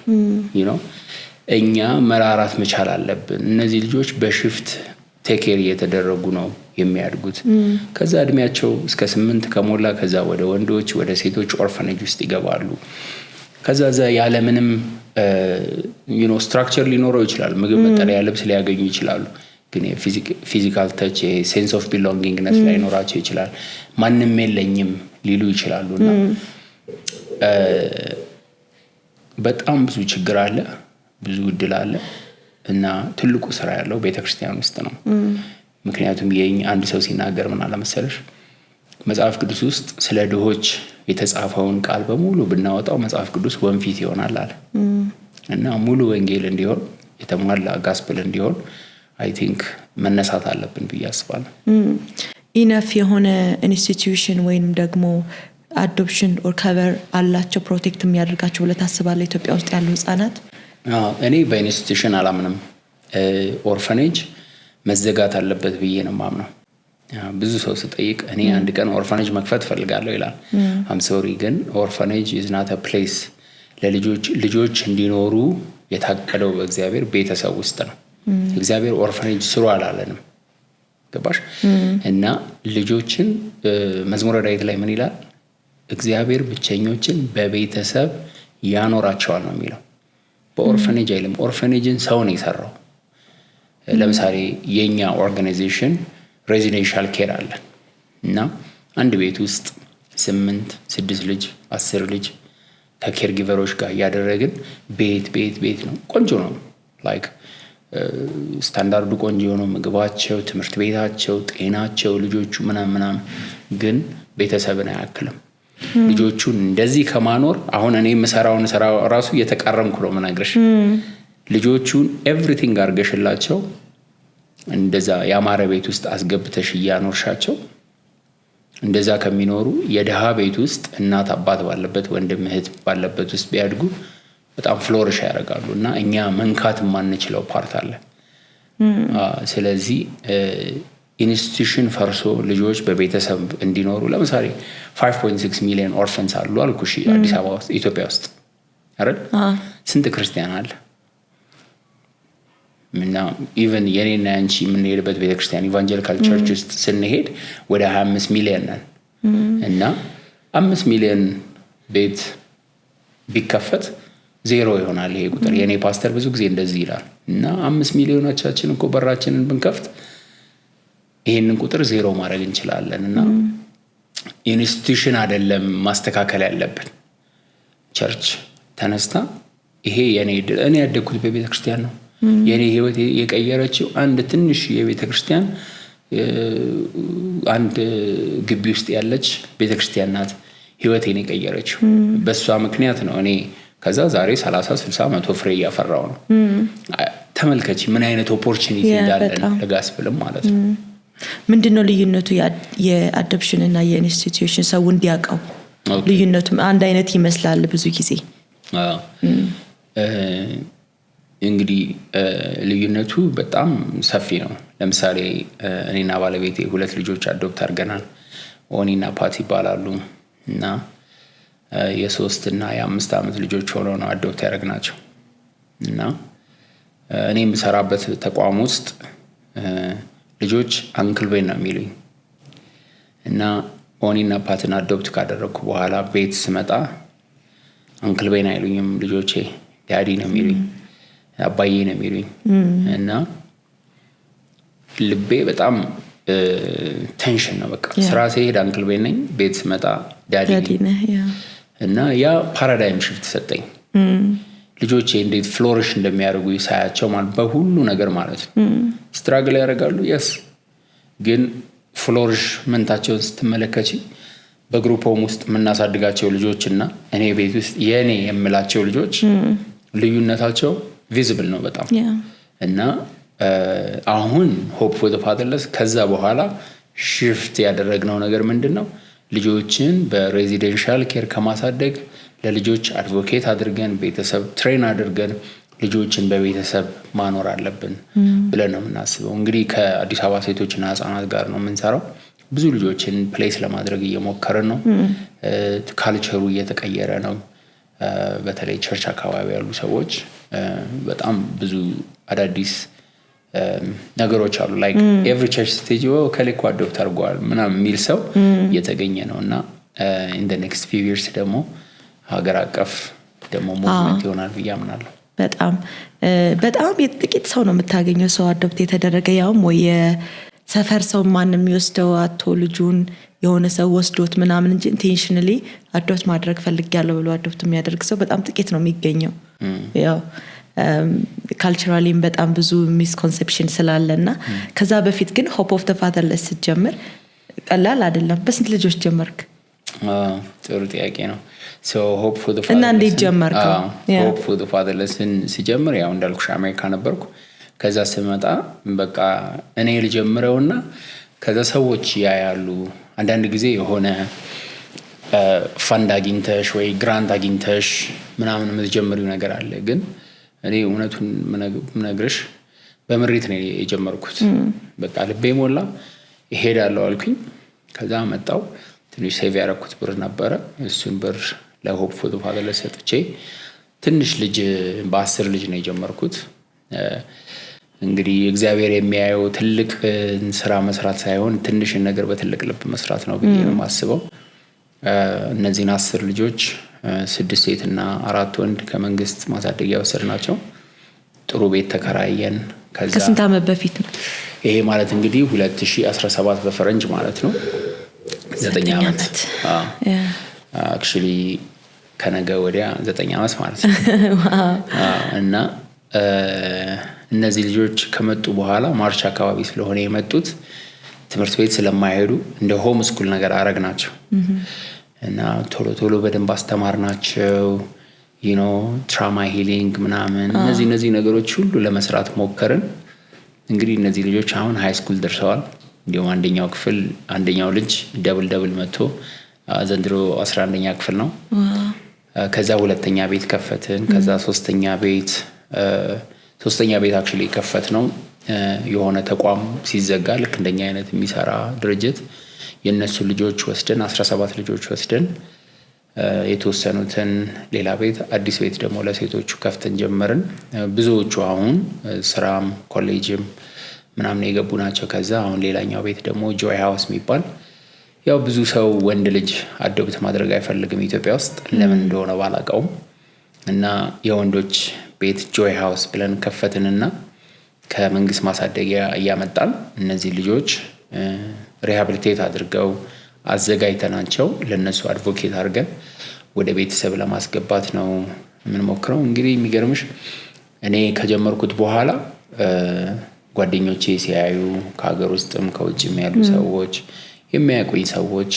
S2: እኛ መራራት መቻል አለብን። እነዚህ ልጆች በሽፍት ቴኬር እየተደረጉ ነው የሚያድጉት። ከዛ እድሜያቸው እስከ 8 ከሞላ ከዛ ወደ ወንዶች ወደ ሴቶች ኦርፋኔጅ ውስጥ ይገባሉ። ከዛ ያለ ምንም ስትራክቸር ሊኖረው ይችላል። ምግብ፣ መጠለያ፣ ልብስ ሊያገኙ ይችላሉ። ግን ፊዚካል ተች ሴንስ ኦፍ ቢሎንጊንግነስ ላይኖራቸው ይችላል። ማንም የለኝም ሊሉ ይችላሉና በጣም ብዙ ችግር አለ፣ ብዙ እድል አለ። እና ትልቁ ስራ ያለው ቤተክርስቲያን ውስጥ ነው። ምክንያቱም አንድ ሰው ሲናገር ምን አለ መሰለሽ መጽሐፍ ቅዱስ ውስጥ ስለ ድሆች የተጻፈውን ቃል በሙሉ ብናወጣው መጽሐፍ ቅዱስ ወንፊት ይሆናል አለ። እና ሙሉ ወንጌል እንዲሆን የተሟላ ጋስፕል እንዲሆን አይ ቲንክ መነሳት አለብን ብዬ አስባለሁ።
S1: ኢነፍ የሆነ ኢንስቲትዩሽን ወይም ደግሞ አዶፕሽን ኦር ከቨር አላቸው ፕሮቴክት የሚያደርጋቸው ብለህ ታስባለህ ኢትዮጵያ ውስጥ ያሉ ህጻናት?
S2: እኔ በኢንስቲትዩሽን አላምንም። ኦርፈኔጅ መዘጋት አለበት ብዬ ነው የማምነው። ብዙ ሰው ስጠይቅ እኔ አንድ ቀን ኦርፈኔጅ መክፈት ፈልጋለሁ ይላል። አም ሶሪ ግን ኦርፈኔጅ ኢዝ ናት አ ፕሌስ። ልጆች እንዲኖሩ የታቀደው በእግዚአብሔር ቤተሰብ ውስጥ ነው። እግዚአብሔር ኦርፈኔጅ ስሩ አላለንም። ገባሽ? እና ልጆችን መዝሙረ ዳዊት ላይ ምን ይላል? እግዚአብሔር ብቸኞችን በቤተሰብ ያኖራቸዋል ነው የሚለው። በኦርፈኔጅ አይልም። ኦርፈኔጅን ሰው ነው የሰራው። ለምሳሌ የኛ ኦርጋናይዜሽን ሬዚደንሻል ኬር አለ እና አንድ ቤት ውስጥ 8-6 ልጅ 10 ልጅ ከኬር ጊቨሮች ጋር እያደረግን ቤት ነው። ቆንጆ ነው። ላይክ ስታንዳርዱ ቆንጆ ነው። ምግባቸው፣ ትምህርት ቤታቸው፣ ጤናቸው፣ ልጆቹ ምናምን ግን ቤተሰብን አያክልም። ልጆቹን እንደዚህ ከማኖር አሁን እኔ የምሰራውን ስራ ራሱ እየተቃረምኩ ነው የምነግርሽ። ልጆቹን ኤቭሪቲንግ አድርገሽላቸው እንደዛ ያማረ ቤት ውስጥ አስገብተሽ እያኖርሻቸው እንደዛ ከሚኖሩ የድሃ ቤት ውስጥ እናት አባት ባለበት ወንድም እህት ባለበት ውስጥ ቢያድጉ በጣም ፍሎሪሽ ያደርጋሉ እና እኛ መንካት የማንችለው ፓርት አለ። ስለዚህ ኢንስቲትዩሽን ፈርሶ ልጆች በቤተሰብ እንዲኖሩ ለምሳሌ 5.6 ሚሊዮን ኦርፈንስ አሉ አልኩሽ አዲስ አበባ ውስጥ ኢትዮጵያ ውስጥ አይደል? ስንት ክርስቲያን አለ? እና ኢቨን የኔና አንቺ የምንሄድበት ቤተክርስቲያን ኢቫንጀሊካል ቸርች ውስጥ ስንሄድ ወደ 25 ሚሊዮን ነን እና 5 ሚሊዮን ቤት ቢከፈት ዜሮ ይሆናል ይሄ ቁጥር። የኔ ፓስተር ብዙ ጊዜ እንደዚህ ይላል እና 5 ሚሊዮናችን እኮ በራችንን ብንከፍት ይሄንን ቁጥር ዜሮ ማድረግ እንችላለን። እና ኢንስቲትዩሽን አይደለም ማስተካከል ያለብን። ቸርች ተነስታ ይሄ እኔ ያደግኩት በቤተክርስቲያን ነው። የኔ ህይወት የቀየረችው አንድ ትንሽ የቤተክርስቲያን አንድ ግቢ ውስጥ ያለች ቤተክርስቲያን ናት ህይወቴን የቀየረችው። በሷ ምክንያት ነው እኔ ከዛ ዛሬ 30-60-100 ፍሬ እያፈራው ነው። ተመልከቺ ምን አይነት ኦፖርቹኒቲ እንዳለን ለጋስፕልም ማለት ነው።
S1: ምንድነው ልዩነቱ የአዶፕሽን እና የኢንስቲትዩሽን ሰው እንዲያውቀው? ልዩነቱ አንድ አይነት ይመስላል ብዙ ጊዜ።
S2: እንግዲህ ልዩነቱ በጣም ሰፊ ነው። ለምሳሌ እኔና ባለቤቴ 2 ልጆች አዶፕት አድርገናል። ኦኒና ፓቲ ይባላሉ እና የ3 እና የ5 ዓመት ልጆች ሆነው ነው አዶፕት ያደረግናቸው። እና እኔ የምሰራበት ተቋም ውስጥ ልጆች አንክል ቤን ነው የሚሉኝ እና ኦኒና ፓቲን አዶፕት ካደረግኩ በኋላ ቤት ስመጣ አንክል ቤን አይሉኝም ልጆቼ፣ ዳዲ ነው የሚሉኝ፣ አባዬ ነው የሚሉኝ። እና ልቤ በጣም ቴንሽን ነው። በቃ ስራ ሲሄድ አንክል ቤን ነኝ፣ ቤት ስመጣ ዳዲ ነኝ። እና ያ ፓራዳይም ሽፍት ሰጠኝ። ልጆቼ እንዴት ፍሎሪሽ እንደሚያደርጉ ሳያቸው ማለት በሁሉ ነገር ማለት ነው። ስትራግል ያደርጋሉ የስ ግን ፍሎሪሽ መንታቸውን ስትመለከቺ በግሩፕ ሆም ውስጥ የምናሳድጋቸው ልጆችና እኔ ቤት ውስጥ የኔ የምላቸው ልጆች ልዩነታቸው ቪዚብል ነው በጣም። እና አሁን ሆፕ ፎር ዘ ፋዘርለስ ከዛ በኋላ ሽፍት ያደረግነው ነገር ምንድነው? ልጆችን በሬዚደንሻል ኬር ከማሳደግ ለልጆች አድቮኬት አድርገን ቤተሰብ ትሬን አድርገን ልጆችን በቤተሰብ ማኖር አለብን ብለን ነው የምናስበው። እንግዲህ ከአዲስ አበባ ሴቶችና ህጻናት ጋር ነው የምንሰራው። ብዙ ልጆችን ፕሌስ ለማድረግ እየሞከርን ነው። ካልቸሩ እየተቀየረ ነው። በተለይ ቸርች አካባቢ ያሉ ሰዎች በጣም ብዙ አዳዲስ ነገሮች አሉ። ላይክ ኤቭሪ ቸርች ስቴጅ ከሌኮ አዶፕት አድርጓል ምናምን የሚል ሰው እየተገኘ ነው። እና ኢን ዘ ኔክስት ፊው ይርስ ደግሞ ሀገር አቀፍ ደግሞ ሙቭመንት ይሆናል ብዬ አምናለሁ። በጣም ጥቂት ሰው ነው የምታገኘው ሰው አዶፕት የተደረገ ያውም ወይ የሰፈር ሰው ማንም የሚወስደው አቶ ልጁን የሆነ ሰው ወስዶት ምናምን እንጂ ኢንቴንሽናሊ አዶፕት ማድረግ ፈልጊያለሁ ብሎ አዶፕት የሚያደርግ ሰው በጣም ጥቂት ነው የሚገኘው። ያው ካልቸራሊም በጣም ብዙ ሚስኮንሴፕሽን ስላለና ከዛ በፊት ግን ሆፕ ኦፍ ዘ ፋዘርለስ ስትጀምር ቀላል አይደለም። በስንት ልጆች ጀመርክ? ጥሩ ጥያቄ ነው። so hope for the
S1: fatherless እና እንዴት ጀመርከው?
S2: hope for the fatherlessን ሲጀምር ያው እንዳልኩሽ አሜሪካ ነበርኩ። ከዛ ስመጣ በቃ እኔ ልጀምረውና ከዛ ሰዎች ያያሉ። አንዳንድ ጊዜ የሆነ ፈንድ አግኝተሽ ወይ ግራንት አግኝተሽ ምናምን የምትጀምሪው ነገር አለ። ግን እኔ እውነቱን ምነግርሽ በምሬት ነው የጀመርኩት። በቃ ልቤ ሞላ እሄዳለሁ አልኩኝ። ከዛ መጣው ትንሽ ሴቭ ያደረኩት ብር ነበረ። እሱን ብር ለሆፕ ፎር ዘ ፋዘርለስ ሰጥቼ ትንሽ ልጅ በ10 ልጅ ነው የጀመርኩት። እንግዲህ እግዚአብሔር የሚያየው ትልቅ ስራ መስራት ሳይሆን ትንሽን ነገር በትልቅ ልብ መስራት ነው ብዬ ነው የማስበው። እነዚህን 10 ልጆች 6 ሴትና 4 ወንድ ከመንግስት ማሳደጊያ ወሰድናቸው። ጥሩ ቤት ተከራየን።
S1: ከስንት ዓመት በፊት ነው
S2: ይሄ? ማለት እንግዲህ 2017 በፈረንጅ ማለት ነው። 9 ዓመት actually ከነገ ወዲያ 9 ዓመት ማለት ነው። እና እነዚህ ልጆች ከመጡ በኋላ ማርች አካባቢ ስለሆነ የመጡት ትምህርት ቤት ስለማይሄዱ እንደ ሆም ስኩል ነገር አረግናቸው እና ቶሎ ቶሎ በደንብ አስተማርናቸው። ትራማ ሂሊንግ ምናምን እነዚህ ነገሮች ሁሉ ለመስራት ሞከርን። እንግዲህ እነዚህ ልጆች አሁን ሃይ ስኩል ደርሰዋል። እንዲሁም አንደኛው ልጅ ደብል መጥቶ ዘንድሮ 11ኛ ክፍል ነው። ከዛ ሁለተኛ ቤት ከፈትን። ከዛ ሶስተኛ ቤት actually ከፈት ነው። የሆነ ተቋም ሲዘጋ ልክ እንደኛ አይነት የሚሰራ ድርጅት የነሱ ልጆች ወስደን 17 ልጆች ወስደን የተወሰኑትን ሌላ ቤት አዲስ ቤት ደግሞ ለሴቶቹ ከፍተን ጀመርን። ብዙዎቹ አሁን ስራም ኮሌጅም ምናምን የገቡ ናቸው። ከዛ አሁን ሌላኛው ቤት ደግሞ ጆይ ሃውስ የሚባል ያው ብዙ ሰው ወንድ ልጅ አዶፕት ማድረግ አይፈልግም ኢትዮጵያ ውስጥ ለምን እንደሆነ ባላውቀውም እና የወንዶች ቤት ጆይ ሃውስ ብለን ከፈትንና ከመንግስት ማሳደጊያ እያመጣን እነዚህ ልጆች ሪሃቢሊቴት አድርገው አዘጋጅተናቸው ለነሱ አድቮኬት አድርገን ወደ ቤተሰብ ለማስገባት ነው የምንሞክረው። እንግዲህ የሚገርምሽ እኔ ከጀመርኩት በኋላ ጓደኞቼ ሲያዩ ከሀገር ውስጥም ከውጭም ያሉ ሰዎች የሚያውቁኝ ሰዎች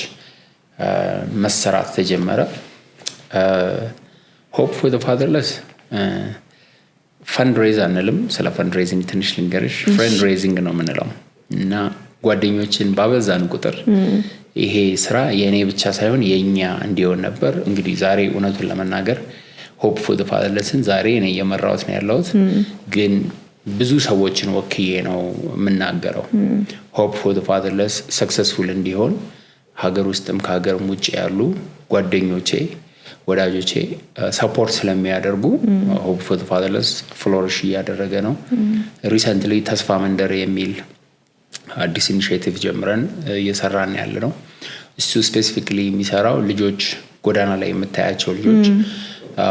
S2: መሰራት ተጀመረ። ሆፕ ፎር ዘ ፋዘርለስ ፈንድሬዝ አንልም። ስለ ፈንድሬዚንግ ትንሽ ልንገርሽ። ፍሬንድ ሬዚንግ ነው የምንለው እና ጓደኞችን ባበዛን ቁጥር ይሄ ስራ የኔ ብቻ ሳይሆን የኛ እንዲሆን ነበር። እንግዲህ ዛሬ እውነቱን ለመናገር ሆፕ ፎር ዘ ፋዘርለስን ዛሬ እኔ እየመራሁት ነው ያለሁት፣ ግን ብዙ ሰዎችን ወክዬ ነው የምናገረው። ሆፕ ፎር ዘ ፋዘርለስ ሰክሰስፉል እንዲሆን ሀገር ውስጥም ከሀገርም ውጭ ያሉ ጓደኞቼ ወዳጆቼ ሰፖርት ስለሚያደርጉ ሆፕ ፎር ዘ ፋዘርለስ ፍሎሪሽ እያደረገ ነው። ሪሰንትሊ ተስፋ መንደር የሚል አዲስ ኢኒሺዬቲቭ ጀምረን እየሰራን ያለ ነው። እሱ ስፔሲፊካሊ የሚሰራው ልጆች ጎዳና ላይ የምታያቸው ልጆች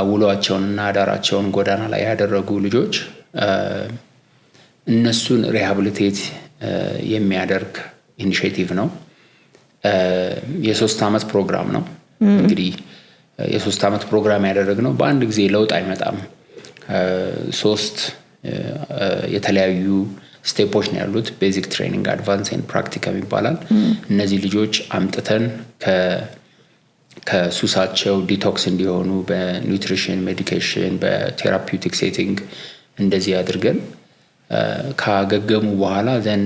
S2: ውሏቸውንና አዳራቸውን ጎዳና ላይ ያደረጉ ልጆች እነሱን ሪሃቢሊቴት የሚያደርግ ኢኒሺዬቲቭ ነው። የ3 ዓመት ፕሮግራም ነው። እንግዲህ የ3 ዓመት ፕሮግራም ያደረግነው በአንድ ጊዜ ለውጥ አይመጣም። 3 የተለያዩ ስቴፖች ነው ያሉት። ቤዚክ ትሬኒንግ፣ አድቫንስ ኤንድ ፕራክቲካም ይባላል። እነዚህ ልጆች አምጥተን ከሱሳቸው ዲቶክስ እንዲሆኑ በኒውትሪሽን፣ ሜዲኬሽን፣ በቴራፒውቲክ ሴቲንግ እንደዚህ አድርገን ካገገሙ በኋላ ዘን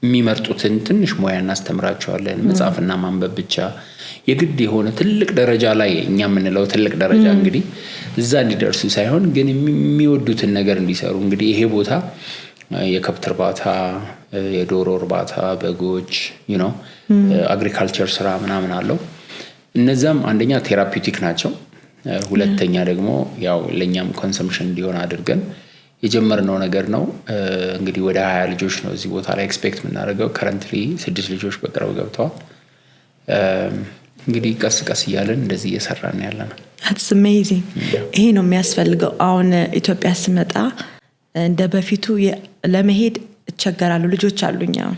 S2: የሚመርጡትን ትንሽ ሙያ እናስተምራቸዋለን። መጻፍና ማንበብ ብቻ የግድ የሆነ ትልቅ ደረጃ ላይ እኛ የምንለው ትልቅ ደረጃ እንግዲህ እዛ እንዲደርሱ ሳይሆን ግን የሚወዱትን ነገር እንዲሰሩ። እንግዲህ ይሄ ቦታ የከብት እርባታ፣ የዶሮ እርባታ፣ በጎች አግሪካልቸር ስራ ምናምን አለው። እነዛም አንደኛ ቴራፒውቲክ ናቸው፣ ሁለተኛ ደግሞ ያው ለኛም ኮንሰምፕሽን እንዲሆን አድርገን የጀመርነው ነገር ነው። እንግዲህ ወደ 20 ልጆች ነው እዚህ ቦታ ላይ ኤክስፔክት የምናደርገው። ከረንትሊ 6 ልጆች በቅርብ ገብተዋል። እንግዲህ ቀስ ቀስ እያለን እንደዚህ እየሰራን ያለ ነው።
S1: That's amazing። ይሄ ነው የሚያስፈልገው። አሁን ኢትዮጵያ ስመጣ እንደ በፊቱ ለመሄድ እቸገራለሁ። ልጆች አሉኝ። አሁን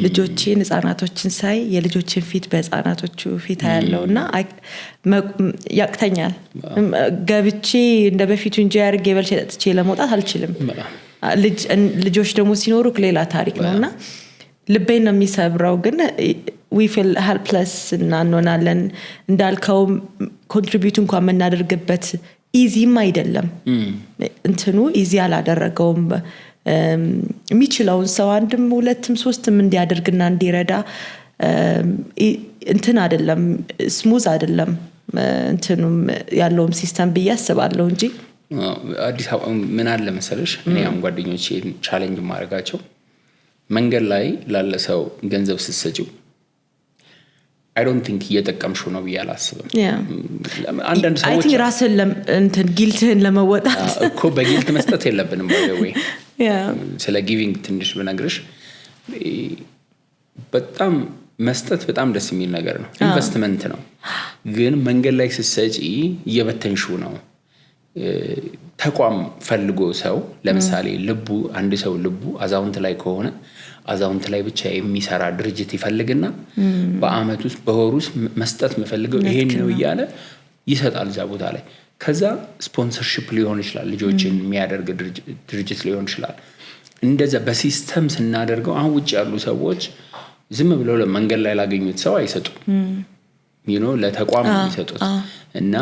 S1: ልጆቼን ህፃናቶችን ሳይ የልጆችን ፊት በህፃናቶቹ ፊት ያለውና ያቅተኛል። ገብቼ እንደ በፊቱ እንጂ ያርግ የበልቼ ጠጥቼ ለመውጣት አልችልም። ልጆች ደግሞ ሲኖሩ ሌላ ታሪክ ነውና ልቤን ነው የሚሰብረው ግን we feel helpless እና እንሆናለን እንዳልከው ኮንትሪቢዩት እንኳን የምናደርግበት ኢዚም አይደለም እንትኑ ኢዚ አላደረገውም የሚችለውን ሰው አንድም ሁለትም ሶስትም እንዲያደርግና እንዲረዳ እንትን አይደለም ስሙዝ አይደለም እንትኑም ያለውም ሲስተም በያስባለው እንጂ
S2: አዲስ አበባ ምን አለ መሰለሽ እኔ አሁን ጓደኞቼ ቻሌንጅ ማድረጋቸው መንገድ ላይ ላለ ሰው ገንዘብ ስትሰጪው I don't think እየጠቀምሽው ነው ብዬ አላስብም አንዳንድ ሰዎች
S1: I think ራስን እንትን ጊልትህን ለመወጣት
S2: እኮ በጊልት መስጠት የለብንም ወይ ስለ ጊቪንግ ትንሽ ብነግርሽ በጣም መስጠት በጣም ደስ የሚል ነገር ነው ኢንቨስትመንት ነው ግን መንገድ ላይ ስትሰጪ እየበተንሽው ነው ተቋም ፈልጎ ሰው ለምሳሌ ልቡ አንድ ሰው ልቡ አዛውንት ላይ ከሆነ አዛውንት ላይ ብቻ የሚሰራ ድርጅት ይፈልግና በአመት ውስጥ በወር ውስጥ መስጠት መፈልገው ይሄን ነው ይያለ ይሰጣል እዛ ቦታ ላይ ከዛ ስፖንሰርሺፕ ሊሆን ይችላል ልጆችን የሚያደርግ ድርጅት ሊሆን ይችላል እንደዛ በሲስተም ስናደርገው አሁን ውጭ ያሉ ሰዎች ዝም ብለው ለመንገድ ላይ ላገኙት ሰው አይሰጡም ለተቋም የሚሰጡት እና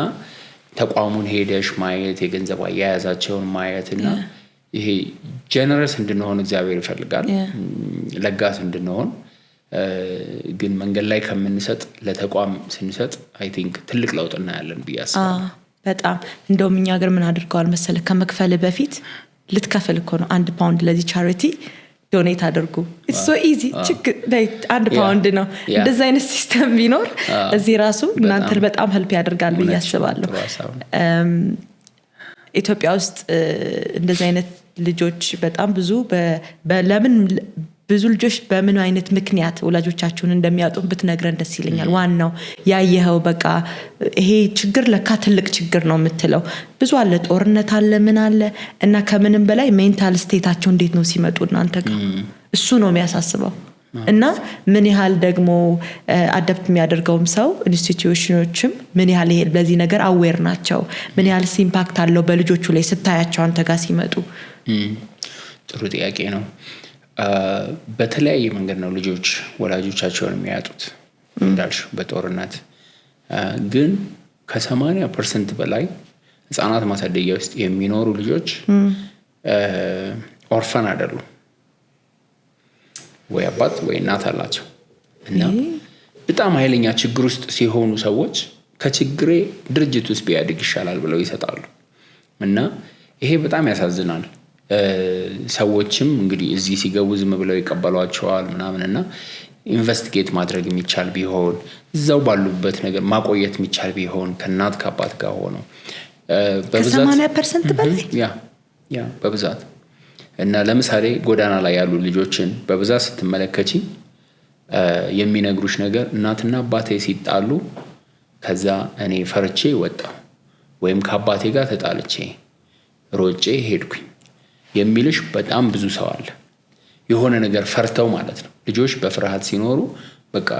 S2: ተቋሙን ሄደሽ ማየት የገንዘብ አያያዛቸውን ማየትና ይሄ ጀነረስ እንድንሆን እግዚአብሔር ይፈልጋል ለጋስ እንድንሆን ግን መንገድ ላይ ከምንሰጥ ለተቋም ስንሰጥ I think ትልቅ ለውጥ እናያለን ብያስባለሁ
S1: በጣም እንደውም እኛ ሀገር ምን አድርገዋል መሰለህ ከመክፈል በፊት ልትከፍል እኮ ነው 1 ፓውንድ ለዚህ ቻሪቲ ዶኔት አድርጉ it's so easy ችክ like 1 ፓውንድ ነው እንደዛ አይነት ሲስተም ቢኖር እዚህ ራሱ እናንተን በጣም ሄልፕ ያደርጋል ብዬ አስባለሁ ኢትዮጵያ ውስጥ እንደዛ አይነት ልጆች በጣም ብዙ ለምን ብዙ ልጆች በምን አይነት ምክንያት ወላጆቻቸውን እንደሚያጡ ብትነግረን ደስ ይለኛል ዋናው ያየኸው በቃ ይሄ ችግር ለካ ትልቅ ችግር ነው የምትለው ብዙ አለ ጦርነት አለ ምን አለ እና ከምንም በላይ ሜንታል ስቴታቸው እንዴት ነው ሲመጡ እናንተ ጋር እሱ ነው የሚያሳስበው እና ምን ያህል ደግሞ አዳፕት የሚያደርገውም ሰው ኢንስቲትዩሽኖችም ምን ያህል ይሄ በዚህ ነገር አዌር ናቸው ምን ያህል ኢምፓክት አለው በልጆቹ ላይ ስታያቸው አንተ ጋር ሲመጡ
S2: ጥሩ ጥያቄ ነው በተለያየ መንገድ ነው ልጆች ወላጆቻቸውን የሚያጡት እንዳልሽ በጦርነት ግን ከ80% በላይ ህፃናት ማሳደጊያ ውስጥ የሚኖሩ ልጆች ኦርፋን አይደሉም ወይ አባት ወይ እናት አላቸው እና በጣም ኃይለኛ ችግር ውስጥ ሲሆኑ ሰዎች ከችግሬ ድርጅት ውስጥ ቢያድግ ይሻላል ብለው ይሰጣሉ እና ይሄ በጣም ያሳዝናል ሰዎችም እንግዲህ እዚህ ሲገቡ ዝም ብለው ይቀበሏቸዋል ምናምንና ኢንቨስቲጌት ማድረግ የሚቻል ቢሆን እዛው ባሉበት ነገር ማቆየት የሚቻል ቢሆን ከእናት ከአባት ጋር ሆኖ
S1: በብዛት 80% በላይ
S2: ያ በብዛት እና ለምሳሌ ጎዳና ላይ ያሉ ልጆችን በብዛት ስትመለከቺ የሚነግሩሽ ነገር እናትና አባቴ ሲጣሉ ከዛ እኔ ፈርቼ ወጣሁ ወይም ከአባቴ ጋር ተጣልቼ ሮጬ ሄድኩኝ የሚልሽ በጣም ብዙ ሰው አለ የሆነ ነገር ፈርተው ማለት ነው ልጆች በፍርሃት ሲኖሩ በቃ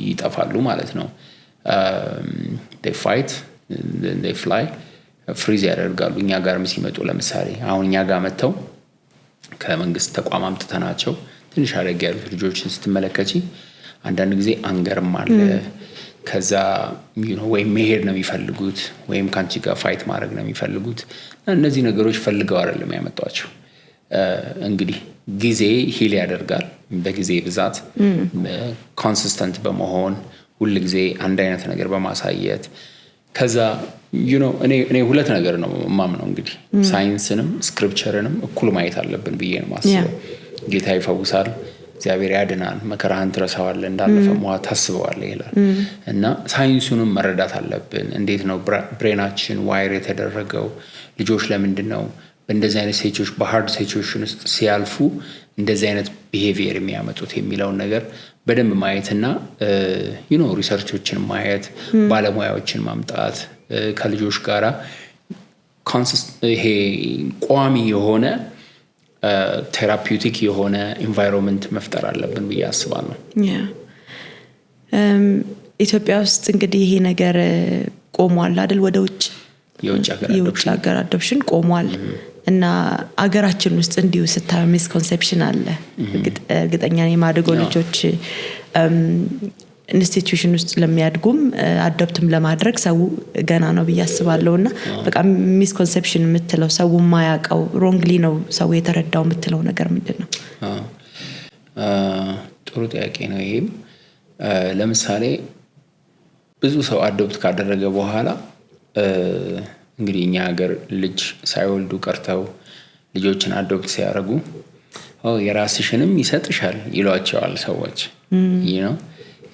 S2: ይጠፋሉ ማለት ነው they fight they fly ፍሪዝ ያደርጋሉ እኛ ጋርም ሲመጡ ለምሳሌ አሁን እኛ ጋር መተው ከመንግስት ተቋም አምጥተናቸው ትንሽ አደግ ያሉት ልጆችን ስትመለከቺ አንዳንድ ጊዜ አንገርም አለ ከዛ ወይ መሄድ ነው የሚፈልጉት ወይም ካንቺ ጋር ፋይት ማድረግ ነው የሚፈልጉት እነዚህ ነገሮች ፈልገው አይደለም ያመጣቸው እንግዲህ ጊዜ ሂል ያደርጋል በጊዜ ብዛት ኮንሲስተንት በመሆን ሁሉ ጊዜ አንድ አይነት ነገር በማሳየት ከዛ እኔ ሁለት ነገር ነው ማምነው እንግዲህ ሳይንስንም ስክሪፕቸርንም እኩል ማየት አለብን ብዬ ነው ማስበው ጌታ ይፈውሳል እግዚአብሔር ያድናል መከራህን ትረሳዋለህ እንዳለፈ ሞት ታስበዋለህ ይላል እና ሳይንሱንም መረዳት አለብን እንዴት ነው ብሬናችን ዋይር የተደረገው ልጆች ለምንድን ነው በእንደዚህ አይነት ሴቾች በሃርድ ሲቹዌሽን ውስጥ ሲያልፉ እንደዚህ አይነት ቢሄቪየር የሚያመጡት የሚለውን ነገር በደንብ ማየትና ሪሰርቾችን ማየት ባለሙያዎችን ማምጣት ከልጆች ጋራ ይሄ ቋሚ የሆነ ቴራፒውቲክ የሆነ ኢንቫይሮንመንት መፍጠር አለብን ብዬ አስባለሁ
S1: ኢትዮጵያ ውስጥ እንግዲህ ይሄ ነገር ቆሟል አይደል ወደ ውጭ
S2: የውጭ
S1: ሀገር አዶፕሽን ቆሟል እና አገራችን ውስጥ እንዲሁ ስታዩ ሚስኮንሴፕሽን አለ እርግጠኛ ነኝ ማደጎ ልጆች ኢንስቲትዩሽን ውስጥ ለሚያድጉም አዶፕትም ለማድረግ ሰው ገና ነው በያስባለውና በቃ ሚስኮንሴፕሽን የምትለው ሰው ማያቀው ሮንግሊ ነው ሰው የተረዳው የምትለው ነገር ምንድነው?
S2: ጥሩ ጥያቄ ነው ይሄም ለምሳሌ ብዙ ሰው አዶፕት ካደረገ በኋላ እንግዲህ እኛ ሀገር ልጅ ሳይወልዱ ቀርተው ልጆችን አዶፕት ሲያደርጉ የራስሽንም ይሰጥሻል ይሏቸዋል ሰዎች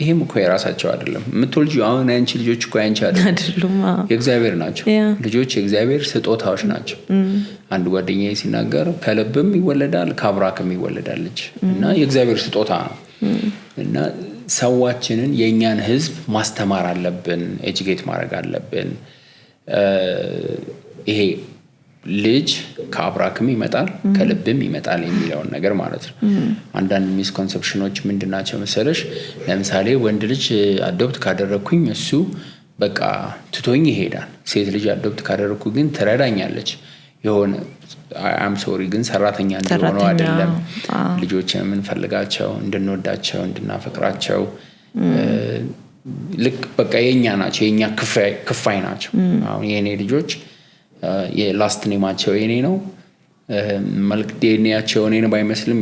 S2: ይሄም እኮ የራሳቸው አይደለም የምትወልጂው አሁን አንቺ ልጆች እኮ አንቺ አይደሉም የእግዚአብሔር ናቸው ልጆች የእግዚአብሔር ስጦታዎች ናቸው አንድ ጓደኛዬ ሲናገር ከልብም ይወለዳል ከአብራክም ይወለዳል ልጅ እና የእግዚአብሔር ስጦታ ነው እና ሰዋችንን የኛን ህዝብ ማስተማር አለብን ኤጁኬት ማድረግ አለብን ይሄ ልጅ ከአብራክም ይመጣል ከልብም ይመጣል የሚለውን ነገር ማለት ነው አንዳንድ ሚስኮንሰፕሽኖች ምንድናቸው መሰለሽ ለምሳሌ ወንድ ልጅ አዶፕት ካደረኩኝ እሱ በቃ ትቶኝ ይሄዳል ሴት ልጅ አዶፕት ካደረኩ ግን ትረዳኛለች የሆነ አም ሶሪ ግን ሰራተኛ እንደሆነ አይደለም ልጆችን የምንፈልጋቸው እንድንወዳቸው እንድናፈቅራቸው ልክ በቃ የኛ ናቸው የኛ ክፋይ ናቸው አሁን የኔ ልጆች የላስት ኔማቸው የኔ ነው መልክ ዲኤንኤያቸው የኔ ባይመስልም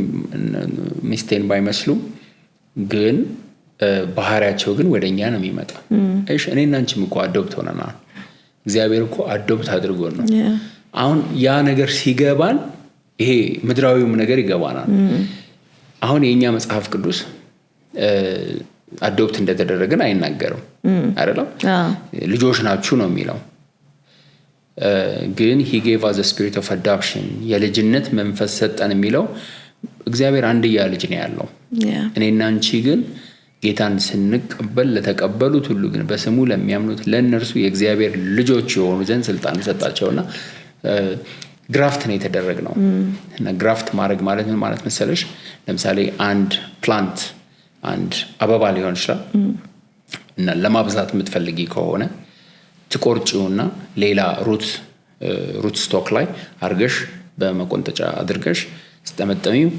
S2: ሚስቴን ባይመስሉ ግን ባህሪያቸው ግን ወደኛ ነው የሚመጣው እሺ እኔና አንቺም እኮ አዶፕት ሆነናል እግዚአብሔር እኮ አዶፕት አድርጎን ነው አሁን ያ ነገር ሲገባን ይሄ ምድራዊውም ነገር ይገባናል አሁን የኛ መጽሐፍ ቅዱስ አዶፕት እንደተደረገን አይናገርም አይደለም ልጆች ናችሁ ነው የሚለው ግን he gave us a spirit of adoption የልጅነት መንፈስ ሰጠን የሚለው እግዚአብሔር አንድያ ልጅ ነው ያለው እኔና አንቺ ግን ጌታን ስንቀበል ለተቀበሉት ሁሉ ግን በስሙ ለሚያምኑት ለነርሱ የእግዚአብሔር ልጆች የሆኑ ዘንድ ስልጣን ሰጣቸውና ግራፍት ነው የተደረገው እና ግራፍት ማድረግ ማለት ምን ማለት መሰለሽ ለምሳሌ አንድ ፕላንት አንድ አበባ ሊሆን ይችላል እና ለማብዛት የምትፈልጊ ከሆነ ትቆርጪውና ሌላ ሩት ስቶክ ላይ አርገሽ በመቆንጠጫ አድርገሽ ስተመጠሚው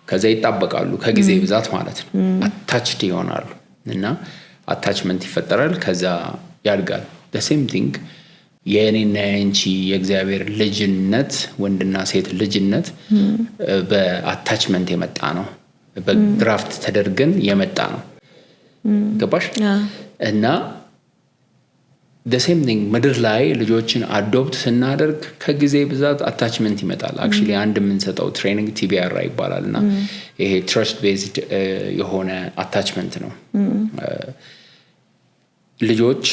S2: ከዛ ይጣበቃሉ ከጊዜ ብዛት ማለት ነው አታችድ ይሆናሉ እና አታችመንት ይፈጠራል ከዛ ያድጋል the same thing የኔና አንቺ የእግዚአብሔር ልጅነት ወንድና ሴት ልጅነት በአታችመንት የመጣ ነው በግራፍት ተደርገን የመጣ ነው ገባሽ እና the same thing ምድር ላይ ልጆችን አዶፕት ስናደርግ ከጊዜ ብዛት አታችመንት ይመጣል actually አንድ የምንሰጠው ትሬኒንግ TBR ይባላልና ይሄ ትረስት ቤዝድ የሆነ አታችመንት ነው ልጆች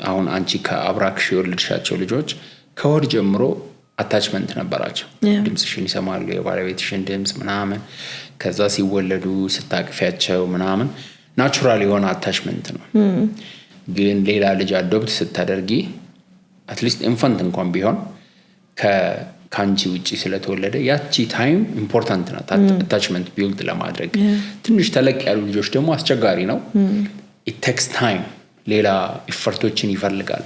S2: አሁን አንቺ ከአብራክሽ የወለድሻቸው ልጆች ከወር ጀምሮ አታችመንት ነበራቸው ድምጽሽን ይሰማሉ የባለቤትሽን ድምጽ ምናምን ከዛ ሲወለዱ ስታቅፊያቸው ምናምን ናቹራል የሆነ አታችመንት ነው ግን ሌላ ልጅ አዶፕት ስታደርጊ አትሊስት ኢንፋንት እንኳን ቢሆን ከካንቺ ውጪ ስለተወለደ ያቺ ታይም ኢምፖርታንት ናት አታችመንት ቢልድ ለማድረግ ትንሽ ተለቅ ያሉ ልጆች ደግሞ አስቸጋሪ ነው it takes time ሌላ ኢፈርቶችን ይፈልጋል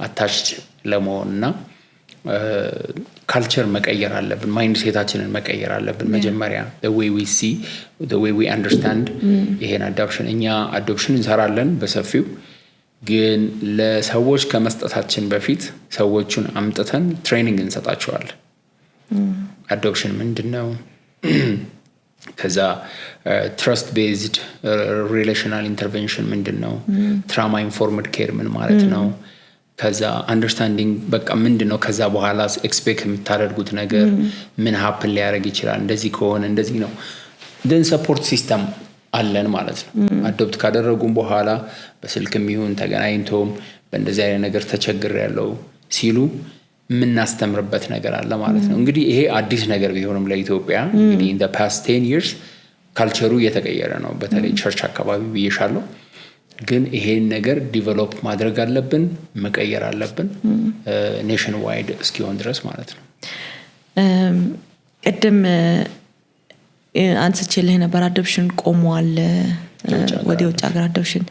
S2: አታችድ ለመሆንና ካልቸር መቀየር አለብን ማይንድ ሴታችንን መቀየር አለብን መጀመሪያ the way we see the way we understand ይሄን አዶፕሽን እኛ አዶፕሽን እንሰራለን በሰፊው ግን ለሰዎች ከመስጠታችን በፊት ሰዎችን አምጥተን ትሬኒንግ እንሰጣቸዋለን አዶፕሽን ምንድነው ከዛ ትረስት ቤዝድ ሪሌሽናል ኢንተርቬንሽን ምንድነው ትራማ ኢንፎርምድ ኬር ምን ማለት ነው ከዛ አንደርስታንዲንግ በቃ ምንድነው ከዛ በኋላ ኤክስፔክት የምታደርጉት ነገር ምን ሃፕን ሊያደርግ ይችላል እንደዚህ ከሆነ እንደዚህ ነው then ሰፖርት ሲስተም አለን ማለት ነው አዶፕት ካደረጉን በኋላ በስልክም ይሁን ተገናኝቶም በእንደዚህ አይነት ነገር ተቸግር ያለው ሲሉ ምናስተምርበት ነገር አለ ማለት ነው እንግዲህ ይሄ አዲስ ነገር ቢሆንም ለኢትዮጵያ እንግዲህ in the past 10 years ካልቸሩ እየተቀየረ ነው በተለይ ቸርች አካባቢ ብዬሻለሁ ግን ይሄን ነገር ዲቨሎፕ ማድረግ አለብን መቀየር አለብን ኔሽን ዋይድ እስኪሆን ድረስ ማለት ነው
S1: ቀደም አንስቼልህ ነበር አዶፕሽን ቆሟል ወደ ውጭ ሀገር አዶፕሽን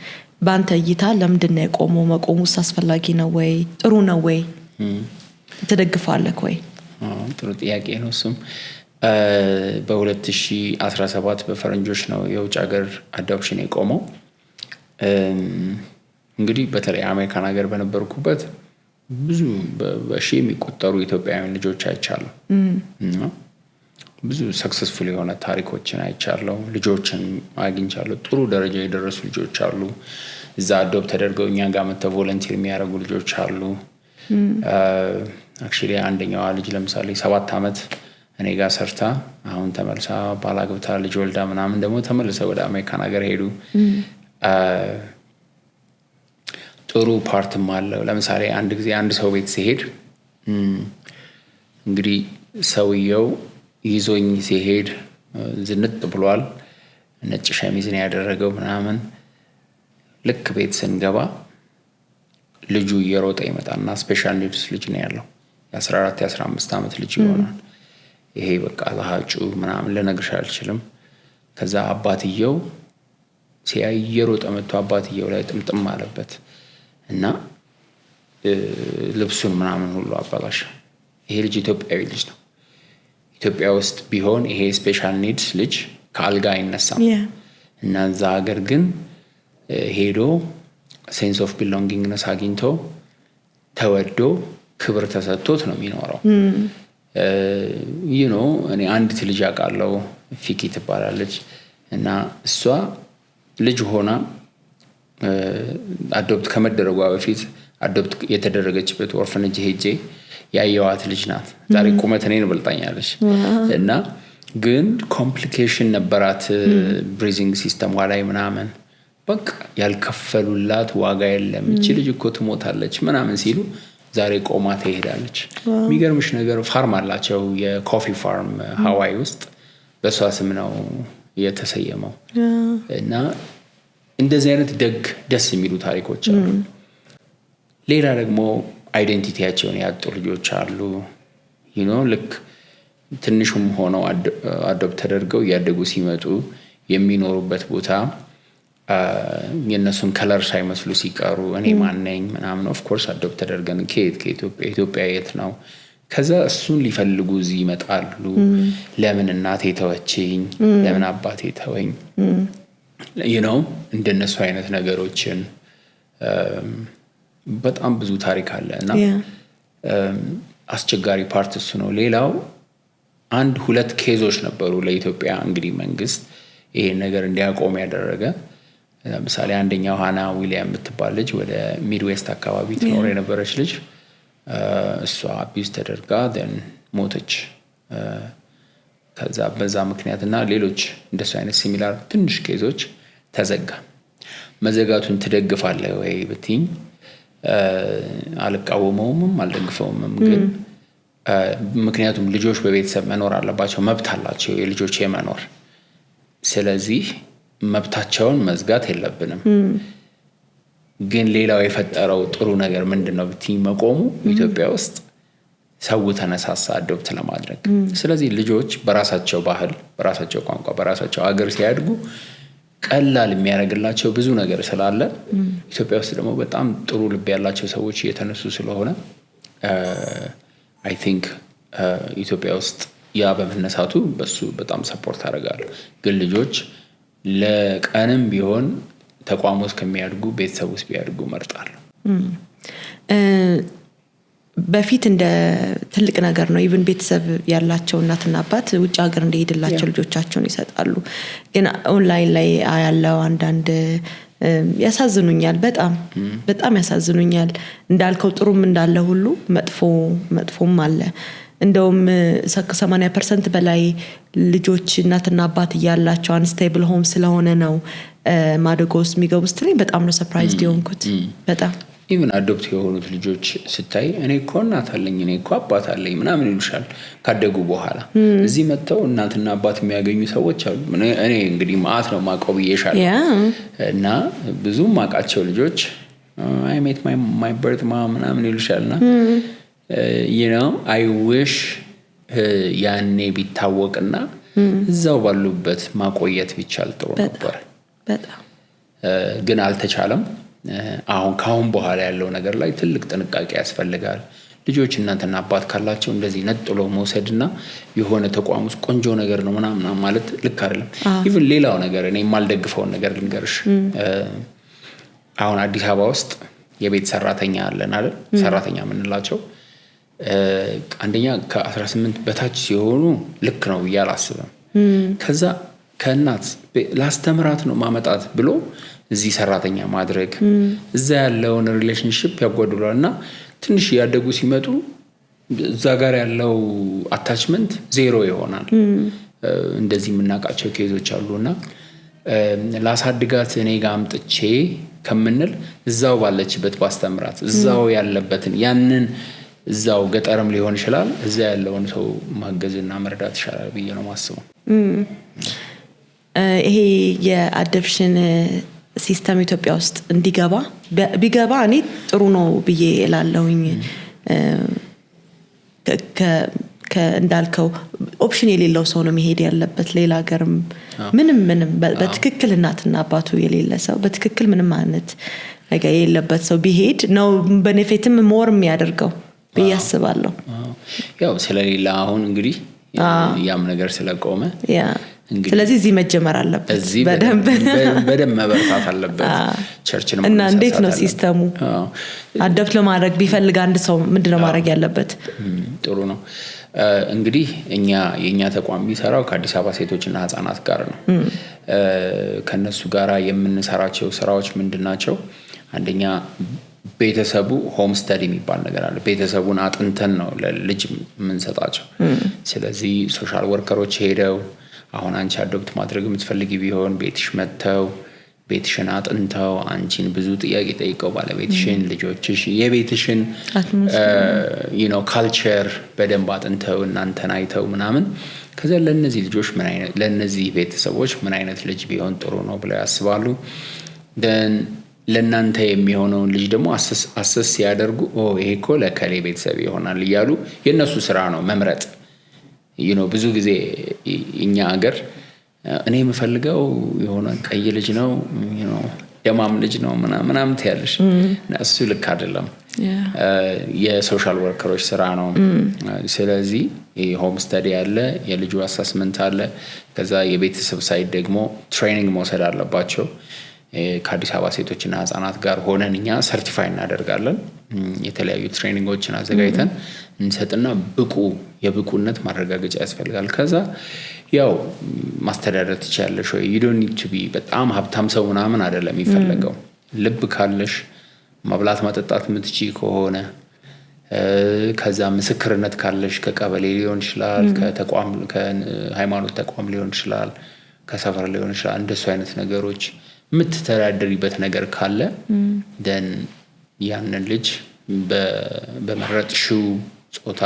S1: በአንተ እይታ ለምንድን ነው የቆመው? መቆሙስ አስፈላጊ ነው ወይ? ጥሩ ነው ወይ? ትደግፋለህ ወይ?
S2: ጥሩ ጥያቄ ነው። እሱም በ2017 በፈረንጆች ነው የውጭ ሀገር አዶፕሽን የቆመው። እንግዲህ በተለይ አሜሪካን ሀገር በነበርኩበት ብዙ በሺህ የሚቆጠሩ ኢትዮጵያውያን ልጆች አይቻለሁ እና ብዙ ሰክሰስፉል የሆነ ታሪኮችን አይቻለሁ። ልጆችን አግኝቻለሁ። ጥሩ ደረጃ የደረሱ ልጆች አሉ። እዛ አዶፕት ተደርገው እኛ ጋር መጥተው ቮለንቲር የሚያደርጉ ልጆች አሉ። አክቹዋሊ አንደኛዋ ልጅ ለምሳሌ 7 ዓመት እኔ ጋር ሰርታ አሁን ተመልሳ ባላግብታ ልጅ ወልዳ ምናምን ደግሞ ተመልሰው ወደ አሜሪካን ሀገር ሄዱ። ጥሩ ፓርትም አለው። ለምሳሌ አንድ ጊዜ አንድ ሰው ቤት ሲሄድ እንግዲህ ሰውየው ይዞኝ ሲሄድ ዝንጥ ብሏል። ነጭ ሸሚዝ ነው ያደረገው ምናምን። ልክ ቤት ስንገባ ልጁ እየሮጠ ይመጣና ስፔሻል ኒድስ ልጅ ነው ያለው። የ14 የ15 ዓመት ልጅ ይሆናል። ይሄ በቃ ለሃጩ ምናምን ልነግርሽ አልችልም። ከዛ አባትየው ሲያይ እየሮጠ መጥቶ አባትየው ላይ ጥምጥም አለበት እና ልብሱን ምናምን ሁሉ አበላሸ። ይሄ ልጅ ኢትዮጵያዊ ልጅ ነው። ኢትዮጵያ ውስጥ ቢሆን ይሄ ስፔሻል ኒድስ ልጅ ከአልጋ አይነሳም እና እዛ ሀገር ግን ሄዶ ሴንስ ኦፍ ቢሎንጊንግነስ አግኝቶ ተወዶ ክብር ተሰጥቶት ነው የሚኖረው። እኔ አንዲት ልጅ አውቃለሁ፣ ፊኪ ትባላለች እና እሷ ልጅ ሆና አዶፕት ከመደረጓ በፊት አዶፕት የተደረገችበት ኦርፈነጅ ሄጄ ያየዋት ልጅ ናት። ዛሬ ቁመት እኔን በልጣኛለች እና ግን ኮምፕሊኬሽን ነበራት ብሪዚንግ ሲስተም ላይ ምናምን። በቃ ያልከፈሉላት ዋጋ የለም፣ እቺ ልጅ እኮ ትሞታለች ምናምን ሲሉ ዛሬ ቆማ ትሄዳለች። የሚገርምሽ ነገር ፋርም አላቸው፣ የኮፊ ፋርም ሃዋይ ውስጥ በሷ ስም ነው የተሰየመው እና እንደዚህ አይነት ደስ የሚሉ ታሪኮች አሉ። ሌላ ደግሞ አይዴንቲቲያቸውን ያጡ ልጆች አሉ። ልክ ትንሹም ሆነው አዶፕት ተደርገው እያደጉ ሲመጡ የሚኖሩበት ቦታ የእነሱን ከለር ሳይመስሉ ሲቀሩ እኔ ማነኝ ምናምን። ኦፍኮርስ አዶፕት ተደርገን ከኢትዮጵያ የት ነው? ከዛ እሱን ሊፈልጉ እዚህ ይመጣሉ። ለምን እናቴ ተወችኝ? ለምን አባቴ ተወኝ? እንደነሱ አይነት ነገሮችን በጣም ብዙ ታሪክ አለ እና አስቸጋሪ ፓርት እሱ ነው። ሌላው 1-2 ኬዞች ነበሩ ለኢትዮጵያ እንግዲህ መንግስት ይሄን ነገር እንዲያቆም ያደረገ። ለምሳሌ አንደኛው ሃና ዊሊያም የምትባል ልጅ ወደ ሚድዌስት አካባቢ ትኖር የነበረች ልጅ፣ እሷ አቢዩዝ ተደርጋ ሞተች። ከዛ በዛ ምክንያትና ሌሎች እንደሱ አይነት ሲሚላር ትንሽ ኬዞች ተዘጋ። መዘጋቱን ትደግፋለህ ወይ ብትኝ አልቃወመውም አልደግፈውም። ግን ምክንያቱም ልጆች በቤተሰብ መኖር አለባቸው፣ መብት አላቸው የልጆች የመኖር። ስለዚህ መብታቸውን መዝጋት የለብንም። ግን ሌላው የፈጠረው ጥሩ ነገር ምንድነው ብትኝ መቆሙ ኢትዮጵያ ውስጥ ሰው ተነሳሳ አዶፕት ለማድረግ። ስለዚህ ልጆች በራሳቸው ባህል፣ በራሳቸው ቋንቋ፣ በራሳቸው ሀገር ሲያድጉ ቀላል የሚያደርግላቸው ብዙ ነገር ስላለ ኢትዮጵያ ውስጥ ደግሞ በጣም ጥሩ ልብ ያላቸው ሰዎች እየተነሱ ስለሆነ አይ ቲንክ ኢትዮጵያ ውስጥ ያ በመነሳቱ በሱ በጣም ሰፖርት አደርጋለሁ። ግን ልጆች ለቀንም ቢሆን ተቋም ውስጥ ከሚያድጉ ቤተሰብ ውስጥ ቢያድጉ እመርጣለሁ።
S1: በፊት እንደ ትልቅ ነገር ነው ኢቭን ቤተሰብ ያላቸው እናትና አባት ውጭ ሀገር እንደሄድላቸው ልጆቻቸውን ይሰጣሉ። ግን ኦንላይን ላይ ያለው አንዳንድ ያሳዝኑኛል፣ በጣም ያሳዝኑኛል። እንዳልከው ጥሩም እንዳለ ሁሉ መጥፎም አለ። እንደውም 80% በላይ ልጆች እናትና አባት ያላቸው አንስቴብል ሆም ስለሆነ ነው ማደጎ ውስጥ የሚገቡ ስትለኝ በጣም ነው ሰርፕራይዝድ የሆንኩት። በጣም
S2: ኢቭን አዶፕት የሆኑት ልጆች ስታይ እኔ እኮ እናት አለኝ እኔ እኮ አባት አለኝ ምናምን ይሉሻል ካደጉ በኋላ። እዚህ መጥተው እናትና አባት የሚያገኙ ሰዎች አሉ። እኔ እንግዲህ ማአት ነው ማቀው ብዬሻለሁ እና ብዙም ማቃቸው ልጆች I met my birth mom ምናምን ይሉሻልና I wish ያኔ ቢታወቅና እዛው ባሉበት ማቆየት ቢቻል ጥሩ ነበር።
S1: በጣም
S2: ግን አልተቻለም። ካሁን በኋላ ያለው ነገር ላይ ትልቅ ጥንቃቄ ያስፈልጋል። ልጆች እናንተና አባት ካላቸው እንደዚህ ነጥሎ መውሰድና የሆነ ተቋም ውስጥ ቆንጆ ነገር ነው ምናምን ማለት ልክ አይደለም። ኢቭን ሌላው ነገር እኔ የማልደግፈውን ነገር ልንገርሽ። አሁን አዲስ አበባ ውስጥ የቤት ሰራተኛ አለን አይደል? ሰራተኛ የምንላቸው አንደኛ ከ18 በታች ሲሆኑ ልክ ነው ብዬ አላስብም። ከዛ ከእናት ላስተምራት ነው ማመጣት ብሎ እዚህ ሰራተኛ ማድረግ እዛ ያለውን ሪሌሽንሺፕ ያጓድሏል እና ትንሽ ያደጉ ሲመጡ እዛ ጋር ያለው አታችመንት ዜሮ ይሆናል። እንደዚህ የምናውቃቸው ኬዞች አሉና ላሳድጋት እኔ ጋር አምጥቼ ከምንል እዛው ባለችበት ባስተምራት እዛው ያለበትን ያንን እዛው ገጠርም ሊሆን ይችላል እዛ ያለውን ሰው ማገዝና መርዳት ይሻላል ብዬ ነው ማስበው።
S1: ይሄ የአዶፕሽን ሲስተም ኢትዮጵያ ውስጥ እንዲገባ ቢገባ እኔ ጥሩ ነው ብዬ እላለሁኝ። እንዳልከው ኦፕሽን የሌለው ሰው ነው መሄድ ያለበት። ሌላ ሀገርም ምንም በትክክል እናትና አባቱ የሌለ ሰው በትክክል ምንም አይነት ነገር የሌለበት ሰው ቢሄድ ነው ቤኔፊትም ሞር የሚያደርገው ብዬ አስባለሁ።
S2: ያው ስለሌላ አሁን እንግዲህ ያም ነገር ስለቆመ
S1: ስለዚህ እዚህ መጀመር አለበት፣ በደንብ
S2: መበርታት አለበት ቸርችንም።
S1: እና እንዴት ነው ሲስተሙ አዶፕት ለማድረግ ቢፈልግ አንድ ሰው ምንድነው ማድረግ ያለበት?
S2: ጥሩ ነው እንግዲህ የኛ ተቋም የሚሰራው ከአዲስ አበባ ሴቶችና ህፃናት ጋር ነው። ከነሱ ጋራ የምንሰራቸው ስራዎች ምንድናቸው? አንደኛ ቤተሰቡ ሆም ስተዲ የሚባል ነገር አለ። ቤተሰቡን አጥንተን ነው ለልጅ የምንሰጣቸው። ስለዚህ ሶሻል ወርከሮች ሄደው አሁን አንቺ አዶፕት ማድረግ የምትፈልጊ ቢሆን ቤትሽ መጥተው ቤትሽን አጥንተው አንቺን ብዙ ጥያቄ ጠይቀው ባለቤትሽን፣ ልጆችሽ፣ የቤትሽን ካልቸር በደንብ አጥንተው እናንተን አይተው ምናምን ከዛ ለነዚህ ልጆች ለነዚህ ቤተሰቦች ምን አይነት ልጅ ቢሆን ጥሩ ነው ብለው ያስባሉ። ለእናንተ የሚሆነውን ልጅ ደግሞ አሰስ ሲያደርጉ ይሄ እኮ ለከሌ ቤተሰብ ይሆናል እያሉ የእነሱ ስራ ነው መምረጥ። ብዙ ጊዜ እኛ ሀገር እኔ የምፈልገው የሆነ ቀይ ልጅ ነው ደማም ልጅ ነው ምናምን ትያለሽ። እሱ ልክ አይደለም። የሶሻል ወርከሮች ስራ ነው። ስለዚህ ሆም ስተዲ አለ፣ የልጁ አሰስመንት አለ። ከዛ የቤተሰብ ሳይድ ደግሞ ትሬኒንግ መውሰድ አለባቸው። ከአዲስ አበባ ሴቶችና ህፃናት ጋር ሆነን እኛ ሰርቲፋይ እናደርጋለን። የተለያዩ ትሬኒንጎችን አዘጋጅተን እንሰጥና የብቁነት ማረጋገጫ ያስፈልጋል። ከዛ ያው ማስተዳደር ትችያለሽ ወይ? you don't need to be በጣም ሀብታም ሰው ምናምን አይደለም የሚፈለገው። ልብ ካለሽ መብላት መጠጣት የምትችይ ከሆነ ከዛ ምስክርነት ካለሽ ከቀበሌ ሊሆን ይችላል፣ ከሃይማኖት ተቋም ሊሆን ይችላል፣ ከሰፈር ሊሆን ይችላል። እንደሱ አይነት ነገሮች የምትተዳደሪበት ነገር ካለ ደን ያንን ልጅ በመረጥሽው ጾታ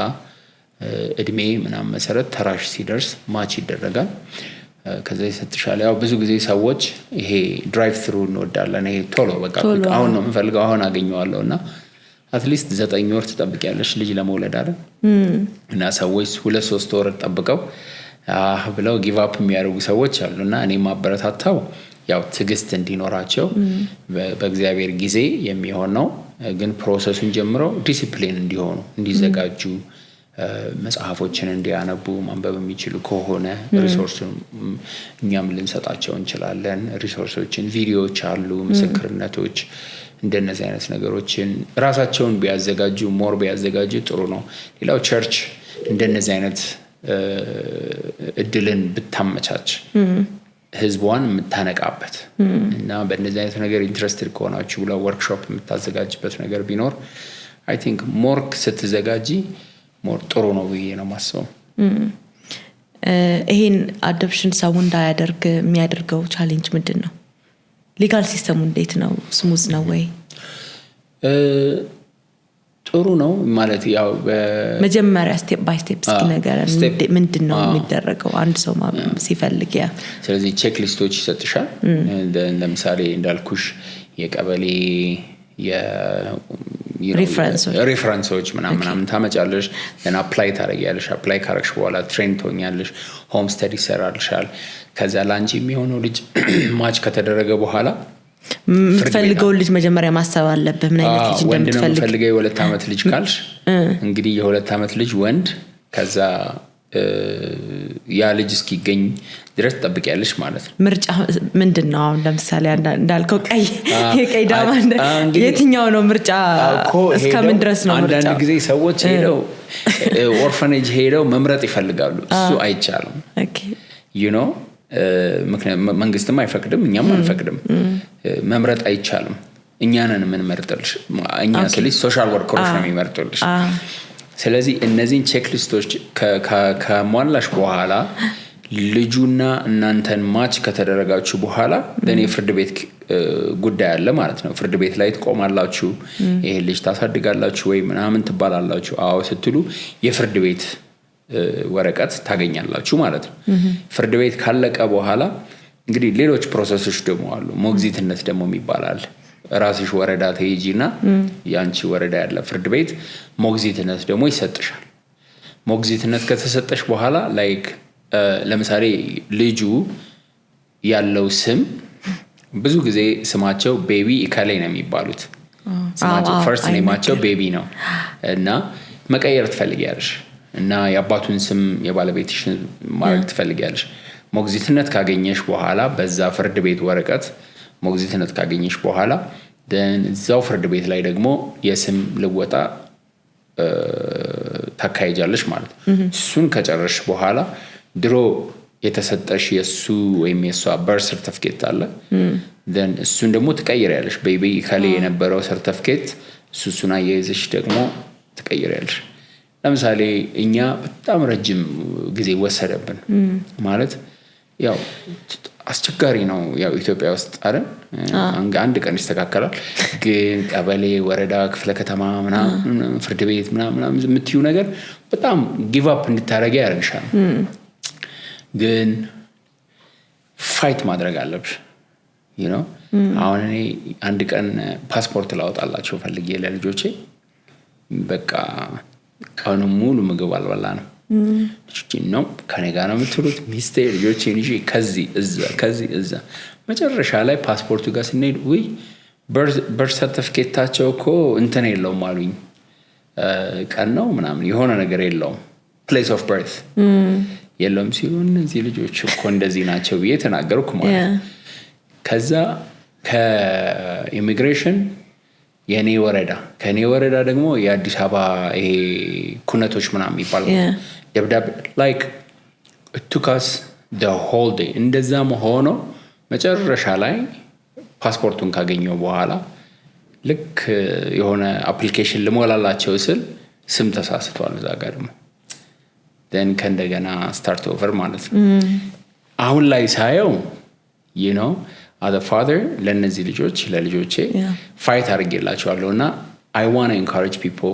S2: እድሜ ምናምን መሰረት ተራሽ ሲደርስ ማች ይደረጋል። ከዛ ይሰጥሻል። ያው ብዙ ጊዜ ሰዎች ይሄ ድራይቭ ትሩ እንወዳለን። ይሄ ቶሎ በቃ አሁን ነው የምፈልገው አሁን አገኘዋለሁና አትሊስት 9 ወር ትጠብቂያለሽ ልጅ ለመውለድ አይደል? እና ሰዎች 2-3 ወር ተጠብቀው ብለው ጊቭ አፕ የሚያደርጉ ሰዎች አሉና እኔ ማበረታታው ያው ትግስት እንዲኖራቸው በእግዚአብሔር ጊዜ የሚሆን ነው። ግን ፕሮሰሱን ጀምረው ዲሲፕሊን እንዲሆኑ እንዲዘጋጁ መጽሐፎችን እንዲያነቡ ማንበብ የሚችሉ ከሆነ ሪሶርሱን እኛም ልንሰጣቸው እንችላለን። ሪሶርሶችን፣ ቪዲዮዎች አሉ፣ ምስክርነቶች፣ እንደነዚህ አይነት ነገሮችን ራሳቸውን ቢያዘጋጁ ጥሩ ነው። ሌላው ቸርች እንደነዚህ አይነት እድልን ብታመቻች ህዝቧን የምታነቃበት እና በእነዚህ አይነት ነገር ኢንትረስትድ ከሆናችሁ ብላ ወርክሾፕ የምታዘጋጅበት ነገር ቢኖር አይ ቲንክ ሞር ስትዘጋጂ ሞር ጥሩ ነው ብዬ ነው ማስበው።
S1: ይሄን አዶፕሽን ሰው እንዳያደርግ የሚያደርገው ቻሌንጅ ምንድን ነው? ሊጋል ሲስተሙ እንዴት ነው? ስሙዝ ነው ወይ? ጥሩ ነው ማለት ያው
S2: መጀመሪያ
S1: ስቴፕ ባይ ስቴፕ እስኪ ነገር ምንድነው የሚደረገው አንድ ሰው ሲፈልግ?
S2: ስለዚህ ቼክ ሊስቶች ይሰጥሻል። ለምሳሌ እንዳልኩሽ የቀበሌ ሪፈረንሶች ምናምን ታመጫለሽ። እና አፕላይ ታደርጊያለሽ። አፕላይ ካረግሽ በኋላ ትሬን ትሆኛለሽ። ሆም ስተዲ ይሰራልሻል። ከዛ ላንቺ የሚሆነው ልጅ ማች ከተደረገ በኋላ
S1: የምትፈልገው ልጅ መጀመሪያ ማሰብ አለብህ ምን አይነት ልጅ እንደምትፈልግ።
S2: ወንድ ነው የምፈልገው የ2 ዓመት ልጅ ካልሽ እንግዲህ የ2 ዓመት ልጅ ወንድ ከዛ ያ ልጅ እስኪገኝ ድረስ ትጠብቂያለሽ ማለት ነው።
S1: ምርጫ ምንድነው? አሁን ለምሳሌ እንዳልከው የቀይ ዳማ የትኛው ነው ምርጫ? እስከምን ድረስ ነው ምርጫ?
S2: አንዳንድ ጊዜ ሰዎች ሄደው ኦርፋኔጅ ሄደው መምረጥ ይፈልጋሉ። እሱ አይቻልም። you know ምክንያቱም መንግስትም አይፈቅድም እኛም አንፈቅድም። መምረጥ አይቻልም። እኛ ነን የምንመርጥልሽ። እኛ ስለዚህ ሶሻል ወርከሮች ነው የሚመርጡልሽ። ስለዚህ እነዚህን ቼክሊስቶች ከሟላሽ በኋላ ልጁና እናንተን ማች ከተደረጋችሁ በኋላ ለኔ ፍርድ ቤት ጉዳይ አለ ማለት ነው። ፍርድ ቤት ላይ ትቆማላችሁ። ይሄ ልጅ ታሳድጋላችሁ ወይ ምናምን ትባላላችሁ። አዎ ስትሉ የፍርድ ቤት ወረቀት ታገኛላችሁ ማለት ነው። ፍርድ ቤት ካለቀ በኋላ እንግዲህ ሌሎች ፕሮሰሶች ደግሞ አሉ። ሞግዚትነት ደግሞ ይባላል። ራስሽ ወረዳ ተይጂና ያንቺ ወረዳ ያለ ፍርድ ቤት ሞግዚትነት ደግሞ ይሰጥሻል። ሞግዚትነት ከተሰጠሽ በኋላ ላይክ ለምሳሌ ልጁ ያለው ስም ብዙ ጊዜ ስማቸው ቤቢ ኢካሌ ነው የሚባሉት። ስማቸው ፈርስት ኔማቸው ቤቢ ነው እና መቀየር ትፈልጊያለሽ እና የአባቱን ስም የባለቤትሽን ማድረግ ትፈልጊያለሽ። ሞግዚትነት ካገኘሽ በኋላ በዛ ፍርድ ቤት ወረቀት ሞግዚትነት ካገኘሽ በኋላ እዛው ፍርድ ቤት ላይ ደግሞ የስም ልወጣ ታካሂጃለሽ ማለት ነው። እሱን ከጨረሽ በኋላ ድሮ የተሰጠሽ የሱ ወይም የሷ በርዝ ሰርቲፊኬት አለ። እሱን ደግሞ ትቀይሪያለሽ። ቤቢ ኢካሌ የነበረው ሰርቲፊኬት እሱን አያይዘሽ ደግሞ ትቀይሪያለሽ። ለምሳሌ እኛ በጣም ረጅም ጊዜ ወሰደብን ማለት ያው አስቸጋሪ ነው። ያው ኢትዮጵያ ውስጥ አይደል አንድ ቀን ይስተካከላል። ግን ቀበሌ፣ ወረዳ፣ ክፍለ ከተማ ምናምን ፍርድ ቤት ምናምን የምትዩ ነገር በጣም ጊቭ አፕ እንድታረጊ ያደርግሻል። ግን ፋይት ማድረግ አለብሽ። you know አሁን እኔ አንድ ቀን ፓስፖርት ላወጣላቸው ፈልጌ ለልጆቼ በቃ ቀኑ ሙሉ ምግብ አልበላንም። ነው ከኔ ጋር ነው የምትሉት ሚስቴ ልጆቼን ይዤ ከዚህ እዛ መጨረሻ ላይ ፓስፖርቱ ጋር ስንሄድ ወይ በርዝ ሰርቲፊኬታቸው እኮ እንትን የለውም አሉኝ። ቀን ነው ምናምን የሆነ ነገር የለውም ፕሌስ ኦፍ በርዝ የለውም ሲሉ እነዚህ ልጆች እኮ እንደዚህ ናቸው ብዬ ተናገርኩ ማለት። ከዛ ከኢሚግሬሽን ከኔ ወረዳ ደግሞ የአዲስ አበባ ይሄ ኩነቶች ምናምን ይባላል ደብዳቤ ላይክ ቱካስ the whole day እንደዛም ሆኖ መጨረሻ ላይ ፓስፖርቱን ካገኘው በኋላ ልክ የሆነ አፕሊኬሽን ልሞላላቸው ስል ስም ተሳስቷል እዛ ጋር ደግሞ ከእንደገና ስታርት ኦቨር ማለት ነው። አሁን ላይ ሳየው you know as a father ለነዚህ ልጆች ለልጆቼ ፋይት አድርጌላቸዋለሁ እና I want to encourage people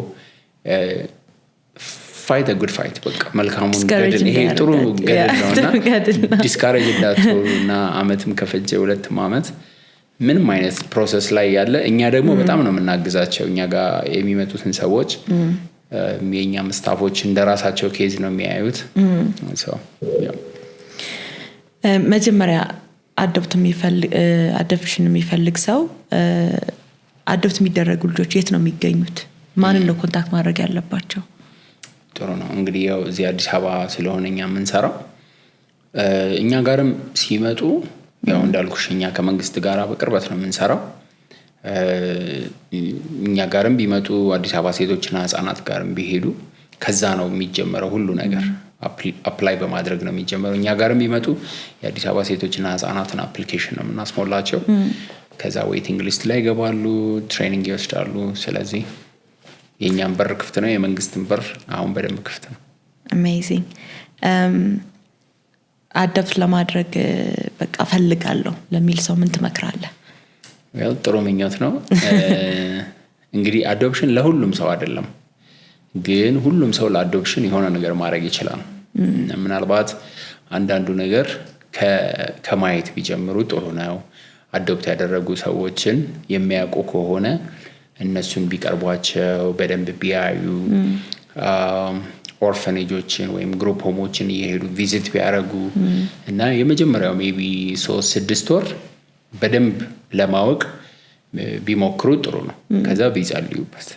S2: fight a good fight በቃ መልካሙን ገድል ይሄ ጥሩ ገድል ነውና ዲስካሬጅ እንዳትሆኑና አመትም ከፈጀ 2 አመት ምንም አይነት ፕሮሰስ ላይ ያለ እኛ ደግሞ በጣም ነው የምናግዛቸው። እኛ ጋር የሚመጡትን ሰዎች የኛም ስታፎች እንደራሳቸው ኬዝ ነው የሚያዩት።
S1: መጀመሪያ አዶፕሽን የሚፈልግ ሰው አዶፕት የሚደረጉ ልጆች የት ነው የሚገኙት? ማንን ነው ኮንታክት ማድረግ ያለባቸው?
S2: ጥሩ ነው እንግዲህ ያው እዚህ አዲስ አበባ ስለሆነ እኛ የምንሰራው እኛ ጋርም ሲመጡ ያው እንዳልኩሽ እኛ ከመንግስት ጋር በቅርበት ነው የምንሰራው። እኛ ጋርም ቢመጡ አዲስ አበባ ሴቶችና ህፃናት ጋርም ቢሄዱ ከዛ ነው የሚጀምረው ሁሉ ነገር አፕላይ በማድረግ ነው የሚጀምረው። እኛ ጋርም ቢመጡ የአዲስ አበባ ሴቶችና ህፃናትን አፕሊኬሽን ነው የምናስሞላቸው። ከዛ ዌቲንግ ሊስት ላይ ይገባሉ፣ ትሬኒንግ ይወስዳሉ። ስለዚህ የኛም በር ክፍት ነው፣ የመንግስትን በር አሁን በደንብ ክፍት ነው።
S1: አሜዚንግ አዶፕት ለማድረግ በቃ ፈልጋለሁ ለሚል ሰው ምን ትመክራለህ?
S2: ያው ጥሩ ምኞት ነው። እንግዲህ አዶፕሽን ለሁሉም ሰው አይደለም፣ ግን ሁሉም ሰው ለአዶፕሽን የሆነ ነገር ማድረግ ይችላል። ምናልባት አንዳንዱ ነገር ከማየት ቢጀምሩ ጥሩ ነው። አዶፕት ያደረጉ ሰዎችን የሚያውቁ ከሆነ እነሱን ቢቀርቧቸው በደንብ ቢያዩ ኦርፋኔጆችን ወይም ግሩፕ ሆሞችን እየሄዱ ቪዚት ቢያደርጉ እና የመጀመሪያው ሜቢ 3-6 ወር በደንብ ለማወቅ ቢሞክሩ ጥሩ ነው። ከዛ ቢጸልዩበት።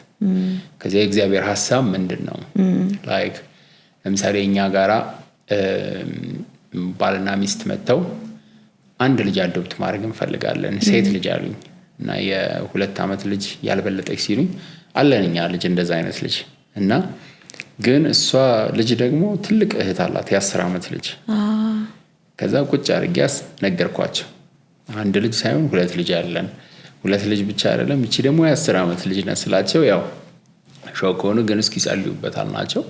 S2: ከዛ የእግዚአብሔር ሐሳብ ምንድነው? ላይክ ለምሳሌ እኛ ጋራ ባልና ሚስት መተው አንድ ልጅ አዶፕት ማድረግ እንፈልጋለን ሴት ልጅ አሉኝ እና የ2 ዓመት ልጅ ያልበለጠች ሲሉኝ አለን እኛ ልጅ እንደዛ አይነት ልጅ እና ግን እሷ ልጅ ደግሞ ትልቅ እህት አላት የ10 ዓመት ልጅ። ከዛ ቁጭ አድርጌያስ ነገርኳቸው አንድ ልጅ ሳይሆን 2 ልጅ አለን 2 ልጅ ብቻ አይደለም እቺ ደግሞ የ10 ዓመት ልጅ ነች ስላቸው ያው ሾክ ሆኑ። ግን እስኪ ጸልዩበት አልናቸው።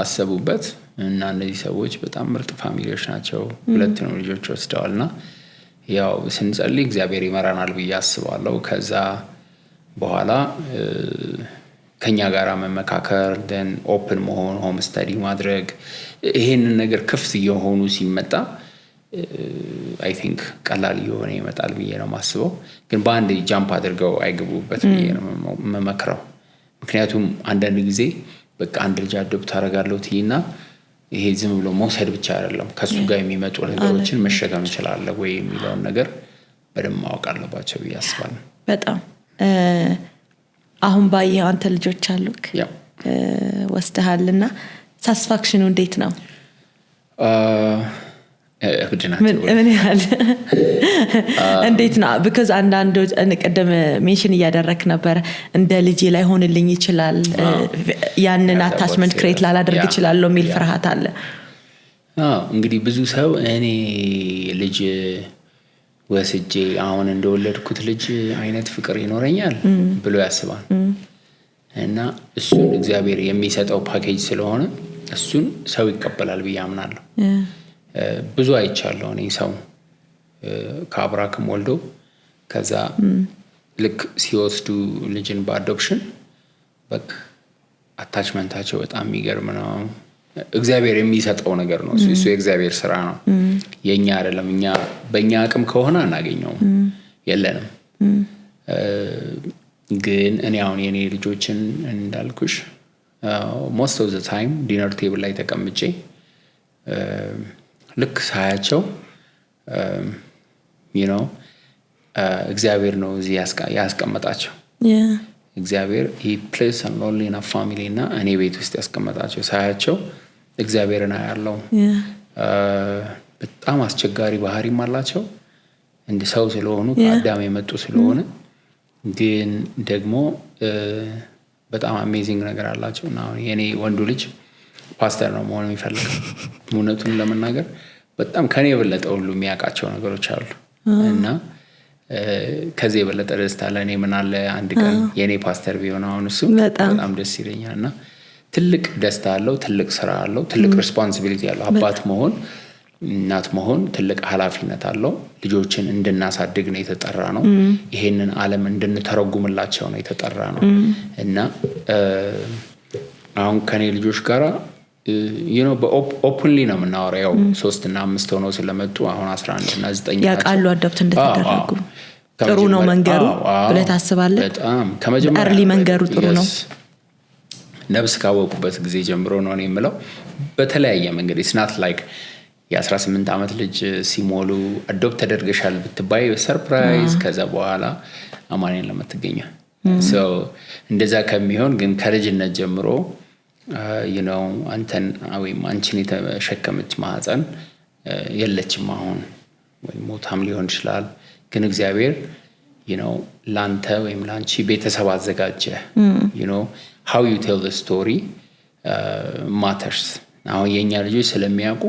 S2: አሰቡበት እና እነዚህ ሰዎች በጣም ምርጥ ፋሚሊዎች ናቸው። 2 ልጆች ወስደዋልና ያው ስንጸልይ እግዚአብሔር ይመራናል ብዬ አስባለሁ። ከዛ በኋላ ከኛ ጋር መመካከር then open መሆን ሆም ስታዲ ማድረግ ይሄንን ነገር ክፍት የሆኑ ሲመጣ I think ቀላል የሆነ ይመጣል ብዬ ነው ማስበው። ግን በአንድ ጃምፕ አድርገው አይገቡበት ብዬ ነው መመክረው። ምክንያቱም አንዳንድ ጊዜ በቃ አንድ ልጅ አዶፕት አደርጋለሁ ትይና ይሄ ዝም ብሎ መውሰድ ብቻ አይደለም ከሱ ጋር የሚመጡ ነገሮችን መሸከም ይችላል ወይ የሚለውን ነገር በደንብ ማወቅ አለባቸው ብዬ አስባለሁ።
S1: በጣም አሁን ባየው አንተ ልጆች አሉክ ወስደሃልና ሳቲስፋክሽኑ እንዴት ነው? ምን ያህል እንዴት ነው? because አንዳንድ ቀደም ሜንሽን እያደረክ ነበር እንደ ልጅ ላይ ሆንልኝ ይችላል ያንን አታችመንት ክሬት ላላደርግ ይችላል የሚል ፍርሃት አለ።
S2: እንግዲህ ብዙ ሰው እኔ ልጅ ወስጄ አሁን እንደወለድኩት ልጅ አይነት ፍቅር ይኖረኛል ብሎ ያስባል እና እሱን እግዚአብሔር የሚሰጠው ፓኬጅ ስለሆነ እሱን ሰው ይቀበላል ብዬ አምናለሁ። ብዙ አይቻለሁ እኔ ሰው ከአብራክም ወልዶ ከዛ ልክ ሲወስዱ ልጅን በአዶፕሽን በቃ አታችመንታቸው በጣም የሚገርም ነው። እግዚአብሔር የሚሰጠው ነገር ነው እሱ የእግዚአብሔር ስራ ነው የኛ አይደለም። እኛ በእኛ አቅም ከሆነ አናገኘውም የለንም። ግን እኔ አሁን የኔ ልጆችን እንዳልኩሽ most of the time ዲነር ቴብል ላይ ተቀምጬ ልክ ሳያቸው እግዚአብሔር ነው እዚህ ያስቀመጣቸው። እግዚአብሔር he placed a lonely in a family እና እኔ ቤት ውስጥ ያስቀመጣቸው ሳያቸው እግዚአብሔርን አያለው። በጣም አስቸጋሪ ባህሪም አላቸው እንደ ሰው ስለሆኑ ከአዳም የመጡ ስለሆነ ግን ደግሞ በጣም አሜዚንግ ነገር አላቸው። እና የኔ ወንዱ ልጅ ፓስተር ነው መሆን የሚፈልገው። እውነቱን ለመናገር በጣም ከኔ የበለጠ ሁሉ የሚያውቃቸው ነገሮች አሉ እና ከዚህ የበለጠ ደስታ ለኔ ምን አለ አንድ ቀን የኔ ፓስተር ቢሆን አሁን እሱ በጣም ደስ ይለኛል። እና ትልቅ ደስታ አለው፣ ትልቅ ስራ አለው፣ ትልቅ ሪስፖንሲቢሊቲ አለው። አባት መሆን እናት መሆን ትልቅ ኃላፊነት አለው። ልጆችን እንድናሳድግ ነው የተጠራ ነው። ይሄንን ዓለም እንድንተረጉምላቸው ነው የተጠራ ነው። እና አሁን ከኔ ልጆች ጋራ በኦፕንሊ ነው የምናወራው። ያው 3 እና 5 ሆነው ስለመጡ አሁን 11 እና 9
S1: ያውቃሉ አዶፕት እንደተደረጉ። ጥሩ ነው መንገሩ ብለህ ታስባለህ?
S2: በጣም ከመጀመሪያ
S1: early መንገሩ ጥሩ ነው።
S2: ነብስ ካወቁበት ጊዜ ጀምሮ ነው እኔ የምለው በተለያየ መንገድ it's not like የ18 ዓመት ልጅ ሲሞሉ አዶፕት ተደርገሻል ብትባይ ሰርፕራይዝ ከዛ በኋላ አማኔን ለምትገኘ so እንደዛ ከሚሆን ግን ከልጅነት ጀምሮ አንተን ወይም አንቺን የተሸከመች ማህፀን የለችም አሁን ወይ ሞታም ሊሆን ይችላል። ግን እግዚአብሔር ላንተ ወይም ላንቺ ቤተሰብ አዘጋጀ። how you tell the story matters። አሁን የኛ ልጆች ስለሚያውቁ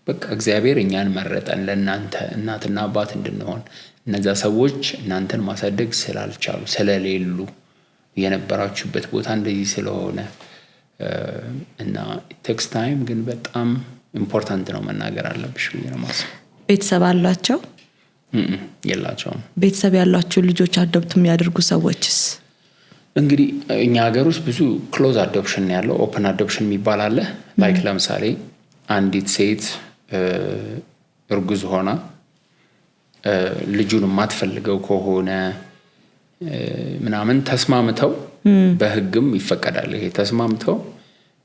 S2: በቃ እግዚአብሔር እኛን መረጠን ለእናንተ እናትና አባት እንድንሆን። እነዛ ሰዎች እናንተን ማሳደግ ስላልቻሉ ስለሌሉ የነበራችሁበት ቦታ እንደዚህ ስለሆነ እና ቴክስ ታይም ግን በጣም ኢምፖርታንት ነው መናገር አለብሽ ብዬ ነው የማስበው።
S1: ቤተሰብ አላቸው
S2: የላቸውም?
S1: ቤተሰብ ያላቸው ልጆች አዶፕት የሚያደርጉ ሰዎችስ?
S2: እንግዲህ እኛ ሀገር ውስጥ ብዙ ክሎዝ አዶፕሽን ያለው ኦፕን አዶፕሽን የሚባል አለ። ላይክ ለምሳሌ አንዲት ሴት እርጉዝ ሆና ልጁን የማትፈልገው ከሆነ ምናምን ተስማምተው በህግም ይፈቀዳል። ይሄ ተስማምተው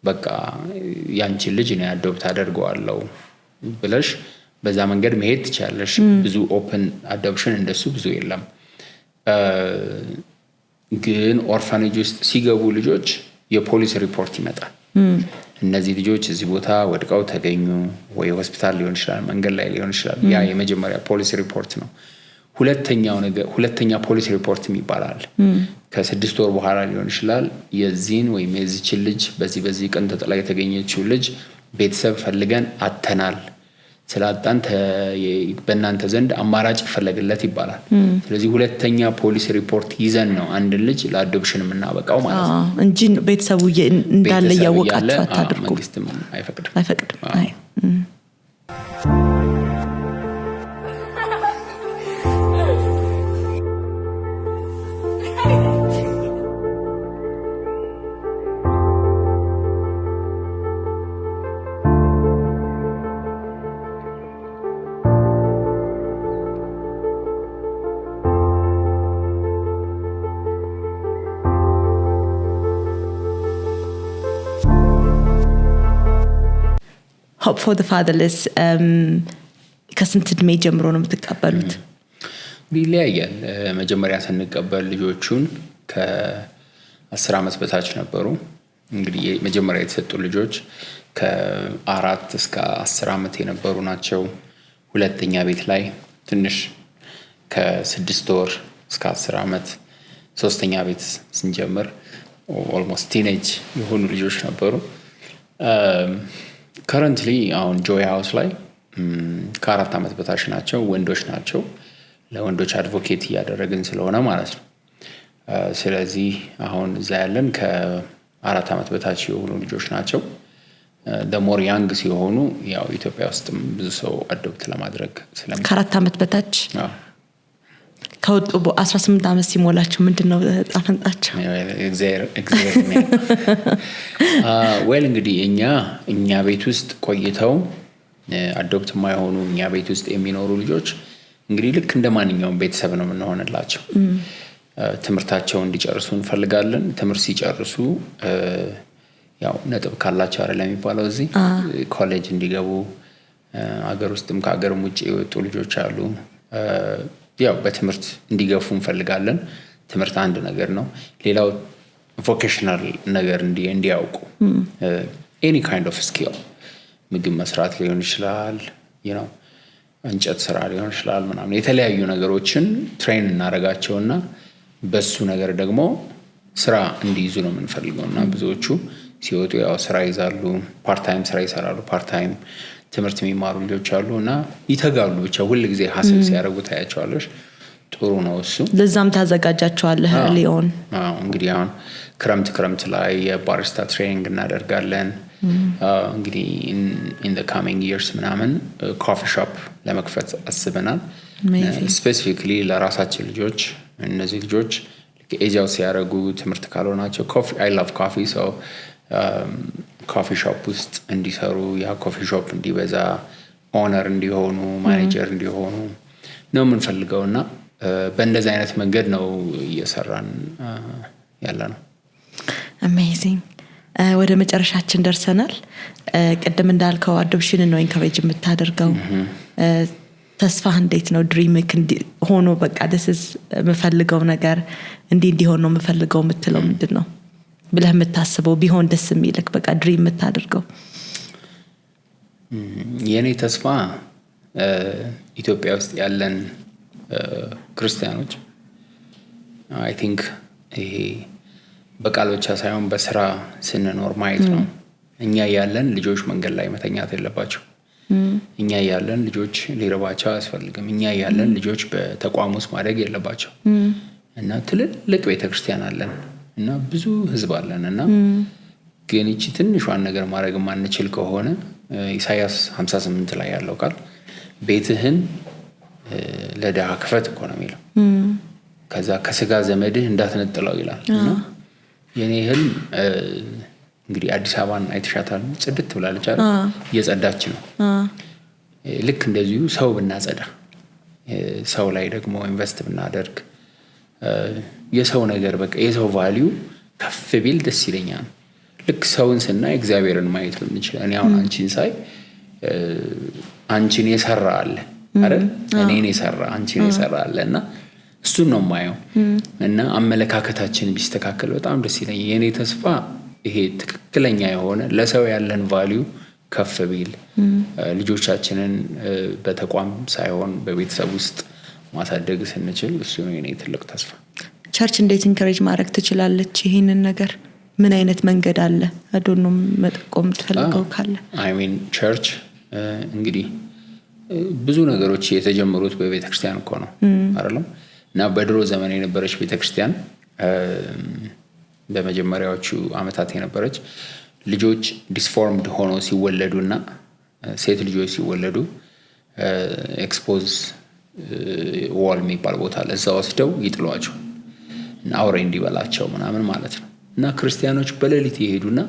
S2: በቃ ያንቺ ልጅ ነው አዶፕት አደርገዋለሁ ብለሽ በዛ መንገድ መሄድ ትችላለሽ። ብዙ ኦፕን አዶፕሽን እንደሱ ብዙ የለም። ግን ኦርፋኔጅ ውስጥ ሲገቡ ልጆች የፖሊስ ሪፖርት ይመጣል። እነዚህ ልጆች እዚህ ቦታ ወድቀው ተገኙ፣ ወይ ሆስፒታል ሊሆን ይችላል፣ መንገድ ላይ ሊሆን ይችላል። ያ የመጀመሪያ ፖሊስ ሪፖርት ነው። ሁለተኛ ፖሊስ ሪፖርት ይባላል። ከ6 ወር በኋላ ሊሆን ይችላል። የዚህን ወይም የዚችን ልጅ በዚህ ቀን ተጥላ የተገኘችው ልጅ ቤተሰብ ፈልገን አተናል፣ ስላጣን በእናንተ ዘንድ አማራጭ ይፈለግለት ይባላል። ስለዚህ ሁለተኛ ፖሊስ ሪፖርት ይዘን ነው አንድ ልጅ ለአዶፕሽን የምናበቃው ማለት ነው
S1: እንጂ ቤተሰቡ እንዳለ ያወቃችሁ አታድርጉ።
S2: መንግስትም አይፈቅድም።
S1: Hope for the Fatherless ከስንት እድሜ ጀምሮ ነው የምትቀበሉት?
S2: ይለያያል። መጀመሪያ ስንቀበል ልጆቹን ከ10 ዓመት በታች ነበሩ። እንግዲህ መጀመሪያ የተሰጡ ልጆች ከ4 እስከ 10 ዓመት የነበሩ ናቸው። ሁለተኛ ቤት ላይ ትንሽ ከ6 ወር እስከ 10 ዓመት፣ ሶስተኛ ቤት ስንጀምር ኦልሞስት ቲኔጅ የሆኑ ልጆች ነበሩ። ከረንትሊ አሁን ጆይ ሃውስ ላይ ከ4 ዓመት በታች ናቸው፣ ወንዶች ናቸው። ለወንዶች አድቮኬት እያደረግን ስለሆነ ማለት ነው። ስለዚህ አሁን እዛ ያለን ከ4 ዓመት በታች የሆኑ ልጆች ናቸው። ደሞር ያንግ ሲሆኑ ያው ኢትዮጵያ ውስጥም ብዙ ሰው አዶፕት ለማድረግ
S1: ከ4 ዓመት በታች ከወጡ 18 ዓመት ሲሞላቸው ምንድነው ጣፈንጣቸው?
S2: ወል እንግዲህ እኛ ቤት ውስጥ ቆይተው አዶፕት የማይሆኑ እኛ ቤት ውስጥ የሚኖሩ ልጆች እንግዲህ ልክ እንደ ማንኛውም ቤተሰብ ነው የምንሆንላቸው። ትምህርታቸውን እንዲጨርሱ እንፈልጋለን። ትምህርት ሲጨርሱ ያው ነጥብ ካላቸው አይደል የሚባለው እዚህ ኮሌጅ እንዲገቡ፣ አገር ውስጥም ከአገርም ውጭ የወጡ ልጆች አሉ። ያው በትምህርት እንዲገፉ እንፈልጋለን። ትምህርት አንድ ነገር ነው። ሌላው ቮኬሽናል ነገር እንዲያውቁ ኤኒ ካይንድ ኦፍ ስኪል፣ ምግብ መስራት ሊሆን ይችላል፣ እንጨት ስራ ሊሆን ይችላል፣ ምናምን የተለያዩ ነገሮችን ትሬን እናደርጋቸውና በሱ ነገር ደግሞ ስራ እንዲይዙ ነው የምንፈልገው። እና ብዙዎቹ ሲወጡ ያው ስራ ይዛሉ፣ ፓርታይም ስራ ይሰራሉ፣ ፓርታይም ትምህርት የሚማሩ ልጆች አሉ እና ይተጋሉ። ብቻ ሁል ጊዜ ሀስል ሲያደርጉ ታያቸዋለሽ። ጥሩ ነው እሱ።
S1: ለዛም ታዘጋጃቸዋለህ ሊሆን።
S2: እንግዲህ አሁን ክረምት ላይ የባሪስታ ትሬኒንግ እናደርጋለን። እንግዲህ in the coming years ምናምን ኮፊ ሾፕ ለመክፈት አስበናል። ስፔሲፊክሊ ለራሳችን ልጆች። እነዚህ ልጆች ኤጃው ሲያደርጉ ትምህርት ካልሆናቸው I love coffee so ኮፊ ሾፕ ውስጥ እንዲሰሩ፣ ያ ኮፊ ሾፕ እንዲበዛ፣ ኦነር እንዲሆኑ፣ ማኔጀር እንዲሆኑ ነው የምንፈልገው እና በእንደዚህ አይነት መንገድ ነው እየሰራን ያለ ነው።
S1: አሜዚንግ። ወደ መጨረሻችን ደርሰናል። ቅድም እንዳልከው አዶፕሽን ነው ኢንካሬጅ የምታደርገው። ተስፋህ እንዴት ነው? ድሪምክ ሆኖ በቃ ደስስ የምፈልገው ነገር እንዲሆን ነው የምፈልገው የምትለው ምንድን ነው ብለህ የምታስበው ቢሆን ደስ የሚልክ በቃ ድሪም የምታደርገው?
S2: የኔ ተስፋ ኢትዮጵያ ውስጥ ያለን ክርስቲያኖች አይ ቲንክ ይሄ በቃል ብቻ ሳይሆን በስራ ስንኖር ማየት ነው። እኛ ያለን ልጆች መንገድ ላይ መተኛት የለባቸው። እኛ ያለን ልጆች ሊረባቸው አያስፈልግም። እኛ ያለን ልጆች በተቋም ውስጥ ማደግ የለባቸው እና ትልልቅ ቤተክርስቲያን አለን እና ብዙ ህዝብ አለን እና ግን እቺ ትንሿን ነገር ማድረግ ማንችል ከሆነ ኢሳይያስ 58 ላይ ያለው ቃል ቤትህን ለድሃ ክፈት እኮ ነው የሚለው። ከዛ ከስጋ ዘመድህ እንዳትነጥለው ይላል እና የኔ ህልም እንግዲህ አዲስ አበባን አይተሻታል፣ ጽድት ብላለች አይደል? እየጸዳች ነው። ልክ እንደዚሁ ሰው ብናጸዳ፣ ሰው ላይ ደግሞ ኢንቨስት ብናደርግ፣ የሰው ነገር በቃ የሰው ቫልዩ ከፍ ቢል ደስ ይለኛል። ልክ ሰውን ስናይ እግዚአብሔርን ማየት ብንችል፣ እኔ አሁን አንቺን ሳይ አንቺን የሰራ አለ አይደል? እኔን የሰራ አንቺን የሰራ አለ እና እሱን ነው የማየው። እና አመለካከታችን ቢስተካከል በጣም ደስ ይለኛል። የኔ ተስፋ ይሄ ትክክለኛ የሆነ ለሰው ያለን ቫልዩ ከፍ ቢል ልጆቻችንን በተቋም ሳይሆን በቤተሰብ ውስጥ ማሳደግ ስንችል እሱ ነው የኔ ትልቅ ተስፋ።
S1: ቸርች እንዴት ኢንከሬጅ ማድረግ ትችላለች ይሄንን ነገር? ምን አይነት መንገድ አለ? አዶንም መጠቆም ትፈልገው ካለ?
S2: አይ ሚን ቸርች እንግዲህ ብዙ ነገሮች የተጀመሩት በቤተክርስቲያን እኮ ነው አይደለም? እና በድሮ ዘመን የነበረች ቤተክርስቲያን በመጀመሪያዎቹ አመታት የነበረች ልጆች ዲስፎርምድ ሆኖ ሲወለዱና ሴት ልጆች ሲወለዱ ኤክስፖዝ ዋል የሚባል ቦታ ለዛ ወስደው ይጥሏቸው እና አውሬ እንዲበላቸው ምናምን ማለት ነው። እና ክርስቲያኖች በሌሊት ይሄዱና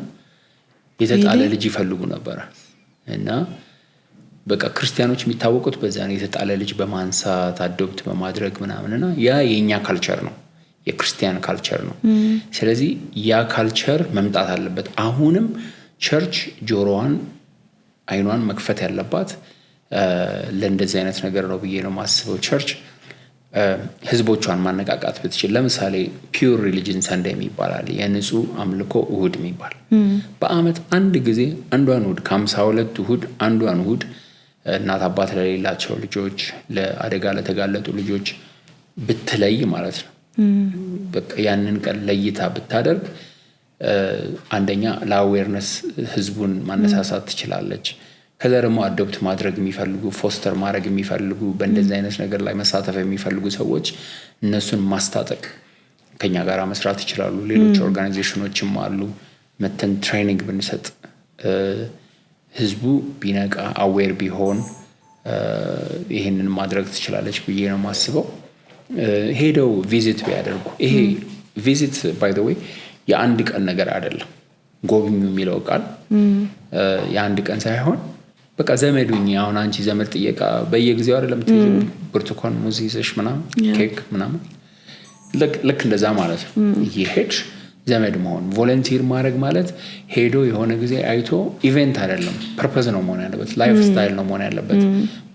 S2: የተጣለ ልጅ ይፈልጉ ነበር። እና በቃ ክርስቲያኖች የሚታወቁት በዛ ነው፣ የተጣለ ልጅ በማንሳት አዶፕት በማድረግ ምናምንና ያ የኛ ካልቸር ነው፣ የክርስቲያን ካልቸር ነው። ስለዚህ ያ ካልቸር መምጣት አለበት። አሁንም ቸርች ጆሮዋን አይኗን መክፈት ያለባት ለእንደዚህ አይነት ነገር ነው ብዬ ነው ማስበው። ቸርች ህዝቦቿን ማነቃቃት ብትችል፣ ለምሳሌ ፒውር ሪሊጅን ሰንዴይ የሚባል የንጹህ አምልኮ እሁድ የሚባል በአመት አንድ ጊዜ አንዷን እሁድ ከ52 እሁድ አንዷን እሁድ እናት አባት ለሌላቸው ልጆች፣ ለአደጋ ለተጋለጡ ልጆች ብትለይ ማለት ነው። በቃ ያንን ቀን ለይታ ብታደርግ አንደኛ ለአዌርነስ ህዝቡን ማነሳሳት ትችላለች። ከዛ ደግሞ አዶፕት ማድረግ የሚፈልጉ ፎስተር ማድረግ የሚፈልጉ በእንደዚህ አይነት ነገር ላይ መሳተፍ የሚፈልጉ ሰዎች እነሱን ማስታጠቅ ከኛ ጋር መስራት ይችላሉ። ሌሎች ኦርጋናይዜሽኖችም አሉ። መተን ትሬኒንግ ብንሰጥ ህዝቡ ቢነቃ አዌር ቢሆን ይሄንን ማድረግ ትችላለች ብዬ ነው ማስበው። ሄደው ቪዚት ቢያደርጉ፣ ይሄ ቪዚት ባይ ዘ ዌይ የአንድ ቀን ነገር አይደለም። ጎብኙ የሚለው ቃል የአንድ ቀን ሳይሆን በቃ ዘመዱኝ። አሁን አንቺ ዘመድ ጥየቃ በየጊዜው አይደለም ትይዩ ብርቱካን ሙዝ ይዘሽ ምናምን ኬክ ምናምን ልክ እንደዛ ማለት ነው። ይሄድሽ ዘመድ መሆን ቮለንቲር ማድረግ ማለት ሄዶ የሆነ ጊዜ አይቶ ኢቨንት አይደለም፣ ፐርፐዝ ነው መሆን ያለበት፣ ላይፍ ስታይል ነው መሆን ያለበት።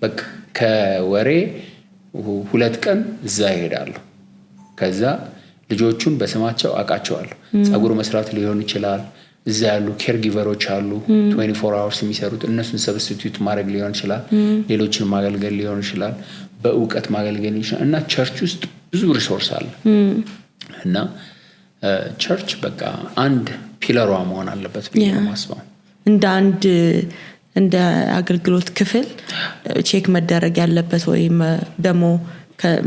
S2: በቃ ከወሬ 2 ቀን እዛ ይሄዳሉ። ከዛ ልጆቹን በስማቸው አውቃቸዋለሁ። ጸጉር መስራት ሊሆን ይችላል። እዛ ያሉ ኬር ጊቨሮች አሉ 24 hours የሚሰሩት፣ እነሱን ሰብስቲቱት ማድረግ ሊሆን ይችላል። ሌሎችን ማገልገል ሊሆን ይችላል። በእውቀት ማገልገል ይችላል። እና ቸርች ውስጥ ብዙ ሪሶርስ አለ። እና ቸርች በቃ አንድ ፒለሯ መሆን አለበት ብዬ ነው የማስበው።
S1: እንደ አገልግሎት ክፍል ቼክ መደረግ ያለበት ወይም ደግሞ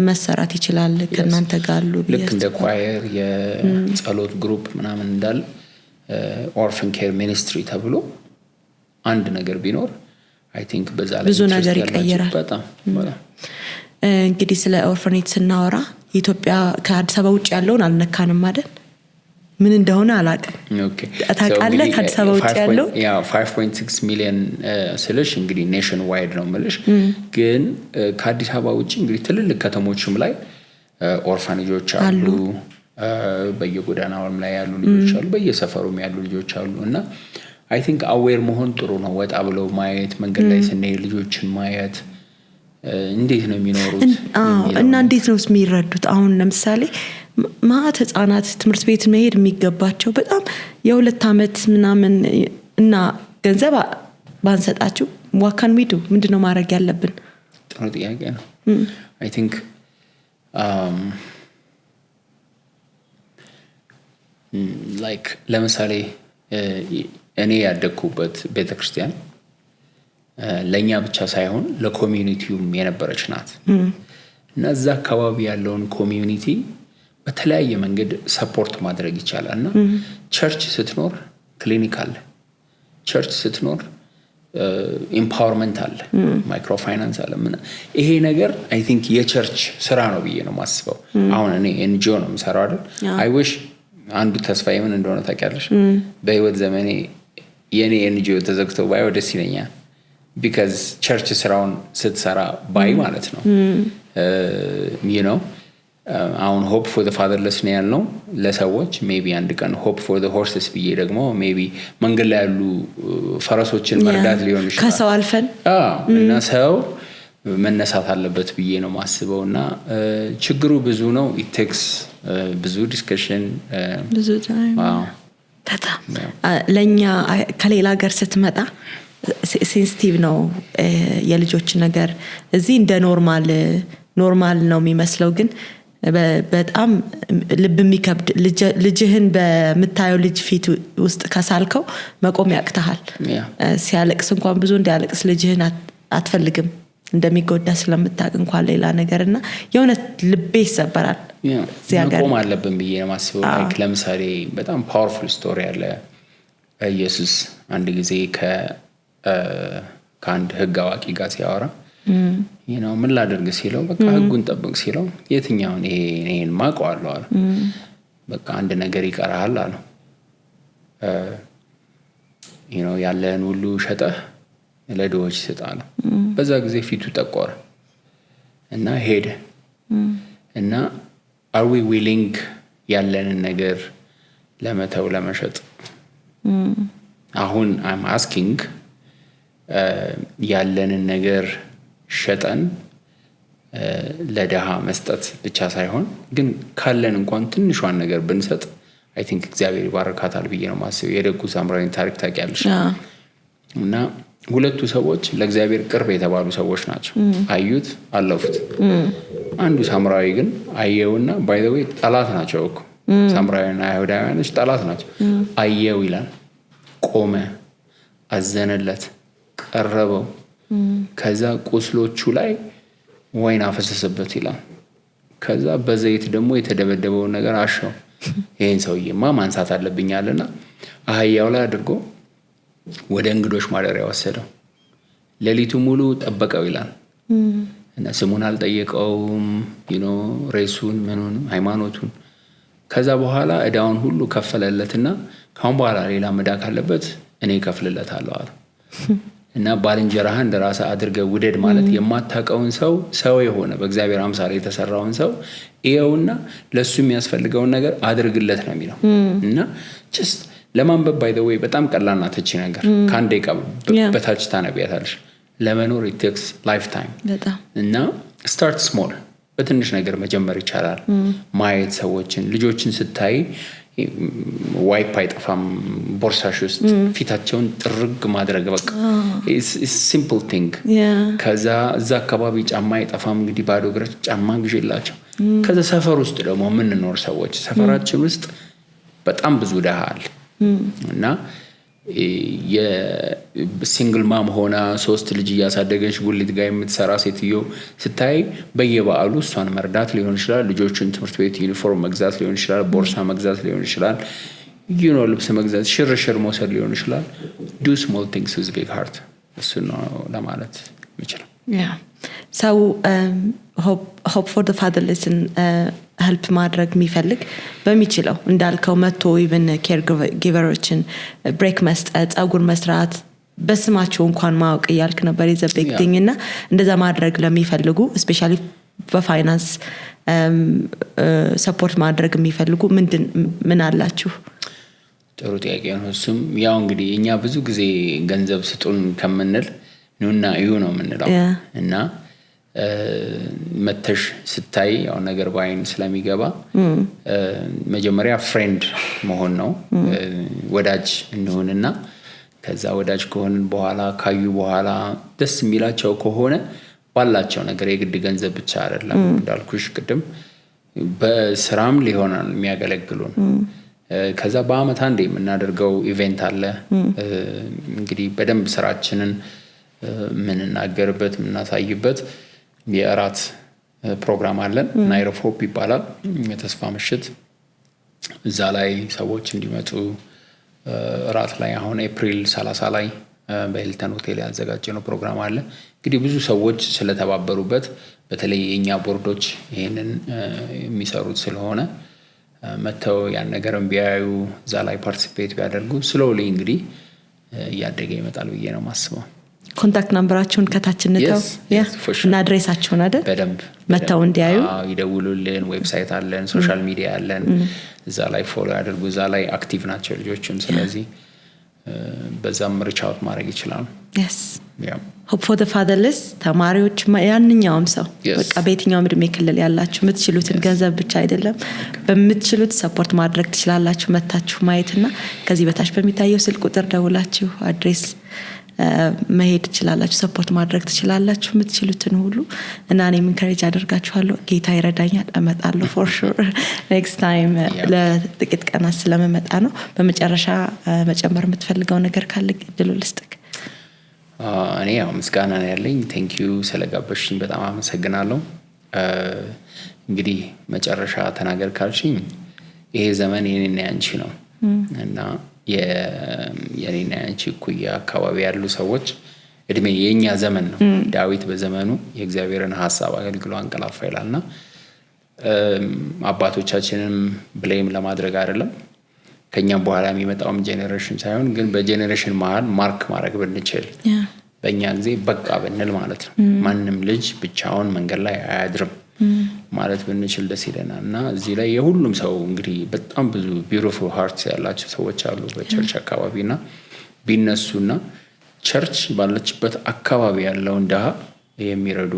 S1: መሰራት ይችላል ከናንተ ጋር አሉ።
S2: ልክ እንደ ኳየር የጸሎት ግሩፕ ምናምን እንዳለ ኦርፈን ኬር ሚኒስትሪ ተብሎ አንድ ነገር ቢኖር አይ ቲንክ በዛ ላይ
S1: ብዙ ነገር ይቀየራል።
S2: በጣም
S1: እንግዲህ ስለ ኦርፈኔት ስናወራ ኢትዮጵያ ከአዲስ አበባ ውጭ ያለውን አልነካንም አይደል? ምን እንደሆነ አላውቅም።
S2: ኦኬ
S1: ታውቃለህ? ከአዲስ አበባ ውጭ ያለው
S2: 5.6 ሚሊዮን ስልሽ እንግዲህ ኔሽን ዋይድ ነው የምልሽ። ግን ከአዲስ አበባ ውጭ እንግዲህ ትልልቅ ከተሞችም ላይ ኦርፋኔጆች አሉ። በየጎዳናውም ላይ ያሉ ልጆች አሉ፣ በየሰፈሩም ያሉ ልጆች አሉ። እና አይ ቲንክ አዌር መሆን ጥሩ ነው። ወጣ ብለው ማየት፣ መንገድ ላይ ስንሄድ ልጆችን ማየት እንዴት ነው የሚኖሩት
S1: እና እንዴት ነው የሚረዱት። አሁን ለምሳሌ ማት ህፃናት ትምህርት ቤት መሄድ የሚገባቸው በጣም የ2 አመት ምናምን እና ገንዘብ ባንሰጣችሁ ዋካን ዊዱ ምንድነው ማድረግ ያለብን?
S2: ጥሩ ጥያቄ ነው። አይ ቲንክ ላይክ ለምሳሌ እኔ ያደግኩበት ቤተክርስቲያን ለኛ ብቻ ሳይሆን ለኮሚዩኒቲውም የነበረች ናት። እና እዛ አካባቢ ያለውን ኮሚዩኒቲ በተለያየ መንገድ ሰፖርት ማድረግ ይቻላል። እና ቸርች ስትኖር ክሊኒክ አለ፣ ቸርች ስትኖር ኢምፓወርመንት አለ፣ ማይክሮ ፋይናንስ አለ። ይሄ ነገር አይ ቲንክ የቸርች ስራ ነው ብዬ ነው ማስበው። አሁን እኔ ኤንጂኦ ነው የምሰራው አይደል? አይ ዊሽ አንዱ ተስፋዬ ምን እንደሆነ ታውቂያለሽ? በህይወት ዘመኔ የኔ ኤንጂኦ ተዘግቶ ባይው ደስ ይለኛል። ቢካዝ ቸርች ስራውን ስትሰራ ባይ ማለት ነው you know አሁን ሆፕ ፎር ዘ ፋዘርለስ ነው ያልነው ለሰዎች ሜቢ አንድ ቀን ሆፕ ፎር ዘ ሆርስስ ብዬ ደግሞ ሜቢ መንገድ ላይ ያሉ ፈረሶችን መርዳት ሊሆን ይችላል
S1: ከሰው አልፈን
S2: እና ሰው መነሳት አለበት ብዬ ነው ማስበው እና ችግሩ ብዙ ነው it takes ብዙ ዲስከሽን
S1: ብዙ ታይም በጣም ለኛ ከሌላ ሀገር ስትመጣ ሴንሲቲቭ ነው የልጆች ነገር እዚህ እንደ ኖርማል ነው የሚመስለው ግን በጣም ልብ የሚከብድ ልጅህን በመታየው ልጅ ፊት ውስጥ ከሳልከው መቆም ያቅታል ሲያለቅስ እንኳን ብዙ እንዲያለቅስ ልጅህን አትፈልግም እንደሚጎዳ ስለምታውቅ እንኳን ሌላ ነገርና የሆነ ልቤ ይሰበራል
S2: መቆም አለብን ብዬ ነው ማስበው ላይክ ለምሳሌ በጣም ፓወርፉል ስቶሪ አለ ኢየሱስ አንድ ጊዜ ከአንድ ህግ አዋቂ ጋር ሲያወራ ምን ላድርግ ሲለው በቃ ህጉን ጠብቅ ሲለው የትኛውን ይሄን ማውቀዋለሁ አለ በቃ አንድ ነገር ይቀርሃል አለው ያለን ሁሉ ሸጠህ ለድሆች ስጥ አለው በዛ ጊዜ ፊቱ ጠቆረ እና ሄደ እና are we willing ያለንን ነገር ለመተው ለመሸጥ አሁን I'm asking ያለንን ነገር ሸጠን ለደሃ መስጠት ብቻ ሳይሆን ግን ካለን እንኳን ትንሿን ነገር ብንሰጥ I think እግዚአብሔር ይባርካታል ብዬ ነው ማስበው የደጉ ሳምራዊን ታሪክ ታውቂያለሽ እና ሁለቱ ሰዎች ለእግዚአብሔር ቅርብ የተባሉ ሰዎች ናቸው አዩት አለፉት አንዱ ሳምራዊ ግን አየውና by the way ጠላት ናቸው እኮ ሳምራዊና አይሁዳውያኖች ጠላት ናቸው አየው ይላል ቆመ አዘነለት ቀረበው ከዛ ቁስሎቹ ላይ ወይን አፈሰሰበት ይላል ከዛ በዘይት ደግሞ የተደበደበው ነገር አሻው ይሄን ሰውዬማ ማንሳት አለብኛልና አህያው ላይ አድርጎ ወደ እንግዶች ማደሪያ ወሰደው ሌሊቱ ሙሉ ጠበቀው ይላል እና ስሙን አልጠየቀውም ሬሱን ምኑን ሃይማኖቱን ከዛ በኋላ እዳውን ሁሉ ከፈለለትና ካሁን በኋላ ሌላ መዳ ካለበት እኔ ከፍልለታለሁ አለ እና ባልንጀራህን እንደራስህ አድርገህ ውደድ ማለት የማታውቀውን ሰው የሆነ በእግዚአብሔር አምሳል የተሰራውን ሰው ይኸውና ለሱ የሚያስፈልገውን ነገር አድርግለት ነው የሚለው እና just ለማንበብ by the way በጣም ቀላል ናት እቺ ነገር ካንዴ በታች ታነቢያታለሽ ለመኖር it takes lifetime
S1: በጣም
S2: እና start small በትንሽ ነገር መጀመር ይቻላል ማየት ሰዎችን ልጆችን ስታይ ዋይፕ አይጠፋም ቦርሳሽ ውስጥ ፊታቸውን ጥርግ ማድረግ በቃ it's simple thing ከዛ እዛ አካባቢ ጫማ አይጠፋም እንግዲህ ባዶ እግር ጫማ ግዢላቸው ከዛ ሰፈር ውስጥ ደግሞ ምን ኖር ሰዎች ሰፈራችን ውስጥ በጣም ብዙ ደሃ አለ እና የሲንግል ማም ሆና 3 ልጅ ያሳደገች ጉሊት ጋር የምትሰራ ሴትዮ ስታይ በየበዓሉ እሷን መርዳት ሊሆን ይችላል ልጆችን ትምህርት ቤት ዩኒፎርም መግዛት ሊሆን ይችላል ቦርሳ መግዛት ሊሆን ይችላል ልብስ መግዛት ሽርሽር መውሰድ ሊሆን ይችላል do small things with big heart እሱ ነው ለማለት የምችለው
S1: so hope for the fatherless help ማድረግ የሚፈልግ በሚችለው እንዳልከው መጥቶ even care giverዎችን break መስጠት ጸጉር መስራት በስማቸው እንኳን ማወቅ ያልክ ነበር is a big thing እና እንደዛ ማድረግ ለሚፈልጉ especially በፋይናንስ ሰፖርት ማድረግ የሚፈልጉ ምን አላችሁ
S2: ጥሩ ጥያቄ ነው እሱም ያው እንግዲህ እኛ ብዙ ጊዜ ገንዘብ ስጡን ከመንል ነውና እዩ ነው የምንለው እና መተሽ ስታይ ያው ነገር ባይን ስለሚገባ መጀመሪያ ፍሬንድ መሆን ነው ወዳጅ እንሆንና ከዛ ወዳጅ ከሆንን በኋላ ካዩ በኋላ ደስ የሚላቸው ከሆነ ባላቸው ነገር የግድ ገንዘብ ብቻ አይደለም እንዳልኩሽ ቅድም በስራም ሊሆናል የሚያገለግሉን ከዛ በአመት አንዴ የምናደርገው ኢቨንት አለ እንግዲህ በደንብ ስራችንን ምን እናገርበት ምን እናሳይበት የአራት ፕሮግራም አለን ናይት ኦፍ ሆፕ ይባላል የተስፋ ምሽት እዛ ላይ ሰዎች እንዲመጡ ራት ላይ አሁን ኤፕሪል 30 ላይ በሂልተን ሆቴል ያዘጋጀነው ፕሮግራም አለ እንግዲህ ብዙ ሰዎች ስለተባበሩበት በተለይ የኛ ቦርዶች ይሄንን የሚሰሩት ስለሆነ መተው ያን ነገርም ቢያዩ እዛ ላይ ፓርቲሲፔት ቢያደርጉ ስሎሊ እንግዲህ ያደገ ይመጣል ብዬ ነው ማስበው
S1: ኮንታክት ናምበራችሁን ከታች እንተው እና አድሬሳችሁን አይደል
S2: በደንብ
S1: መተው እንዲያዩ
S2: ይደውሉልን ዌብሳይት አለን ሶሻል ሚዲያ አለን እዛ ላይ ፎሎ ያድርጉ እዛ ላይ አክቲቭ ናቸው ልጆችም ስለዚህ በዛም ሪች አውት ማድረግ ይችላል
S1: yes hope for the fatherless ተማሪዎች ያንኛውም ሰው በቃ በየትኛውም እድሜ ክልል ያላችሁ የምትችሉትን ገንዘብ ብቻ አይደለም በምትችሉት ሰፖርት ማድረግ ትችላላችሁ መታችሁ ማየትና ከዚህ በታች በሚታየው ስልክ ቁጥር ደውላችሁ አድሬስ መሄድ ትችላላችሁ ሰፖርት ማድረግ ትችላላችሁ የምትችሉትን ሁሉ እና እኔም ኢንከሬጅ አደርጋችኋለሁ ጌታ ይረዳኛል እመጣለሁ for sure next time ለጥቂት ቀናት ስለመመጣ ነው በመጨረሻ መጨመር የምትፈልገው ነገር ካለ እድሉ ልስጥክ
S2: እኔ ያው ምስጋና ነው ያለኝ thank you ስለጋበሽኝ በጣም አመሰግናለሁ እንግዲህ መጨረሻ ተናገር ካልሽኝ ይሄ ዘመን የኔና ያንቺ ነው እና የኔና ያንቺ ኩያ አካባቢ ያሉ ሰዎች እድሜ የኛ ዘመን ነው ዳዊት በዘመኑ የእግዚአብሔርን ሐሳብ አገልግሎ አንቀላፋ ይላልና አባቶቻችንም ብሌም ለማድረግ አይደለም ከኛም በኋላ የሚመጣው ጄኔሬሽን ሳይሆን ግን በጄኔሬሽን መሃል ማርክ ማድረግ ብንችል በእኛ ጊዜ በቃ ብንል ማለት ነው ማንንም ልጅ ብቻውን መንገድ ላይ አያድርም ማለት ብንችል ደስ ይለናልና እዚህ ላይ የሁሉም ሰው እንግዲህ በጣም ብዙ ቢዩቲፉል ሃርትስ ያላቸው ሰዎች አሉ በቸርች አካባቢና ቢነሱና ቸርች ባለችበት አካባቢ ያለው ደሃ የሚረዱ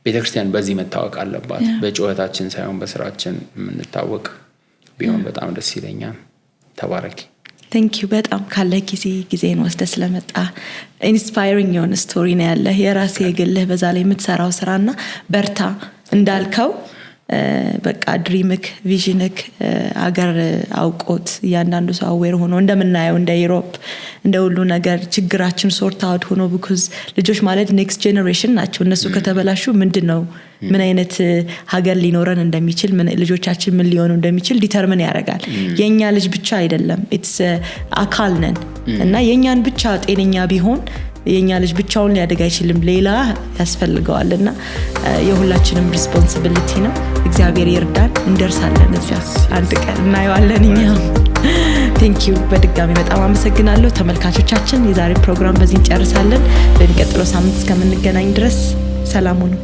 S2: ቤተክርስቲያን በዚህ መታወቅ አለባት በጩኸታችን ሳይሆን በስራችን የምንታወቅ ቢሆን በጣም ደስ ይለኛል ተባረኪ
S1: thank you በጣም ካለ ጊዜን ወስደ ስለመጣ ኢንስፓይሪንግ የሆነ ስቶሪ ነው ያለ የራሴ የግልህ በዛ ላይ የምትሰራው ስራና በርታ እንዳልከው በቃ ድሪምክ ቪዥንክ አገር አውቆት ያንዳንዱ ሰው አዌር ሆኖ እንደምናየው እንደ ዩሮፕ እንደ ሁሉ ነገር ችግራችን ሶርት አውት ሆኖ because ልጆች ማለት ኔክስት ጄኔሬሽን ናቸው እነሱ ከተበላሹ ምንድነው ምን አይነት ሀገር ሊኖረን እንደሚችል ምን ልጆቻችን ምን ሊሆኑ እንደሚችል ዲተርሚን ያደርጋል የኛ ልጅ ብቻ አይደለም ኢትስ አካል ነን እና የኛን ብቻ ጤነኛ ቢሆን የኛ ልጅ ብቻውን ሊያድግ አይችልም ሌላ ያስፈልገዋልና የሁላችንም ሪስፖንሲቢሊቲ ነው እግዚአብሔር ይርዳን እንደርሳለን እዚያ አንድ ቀን እናየዋለን እኛ thank you በድጋሚ በጣም አመሰግናለሁ ተመልካቾቻችን የዛሬ ፕሮግራም በዚህ እንጨርሳለን በሚቀጥለው ሳምንት እስከምንገናኝ ድረስ ሰላም ሁኑ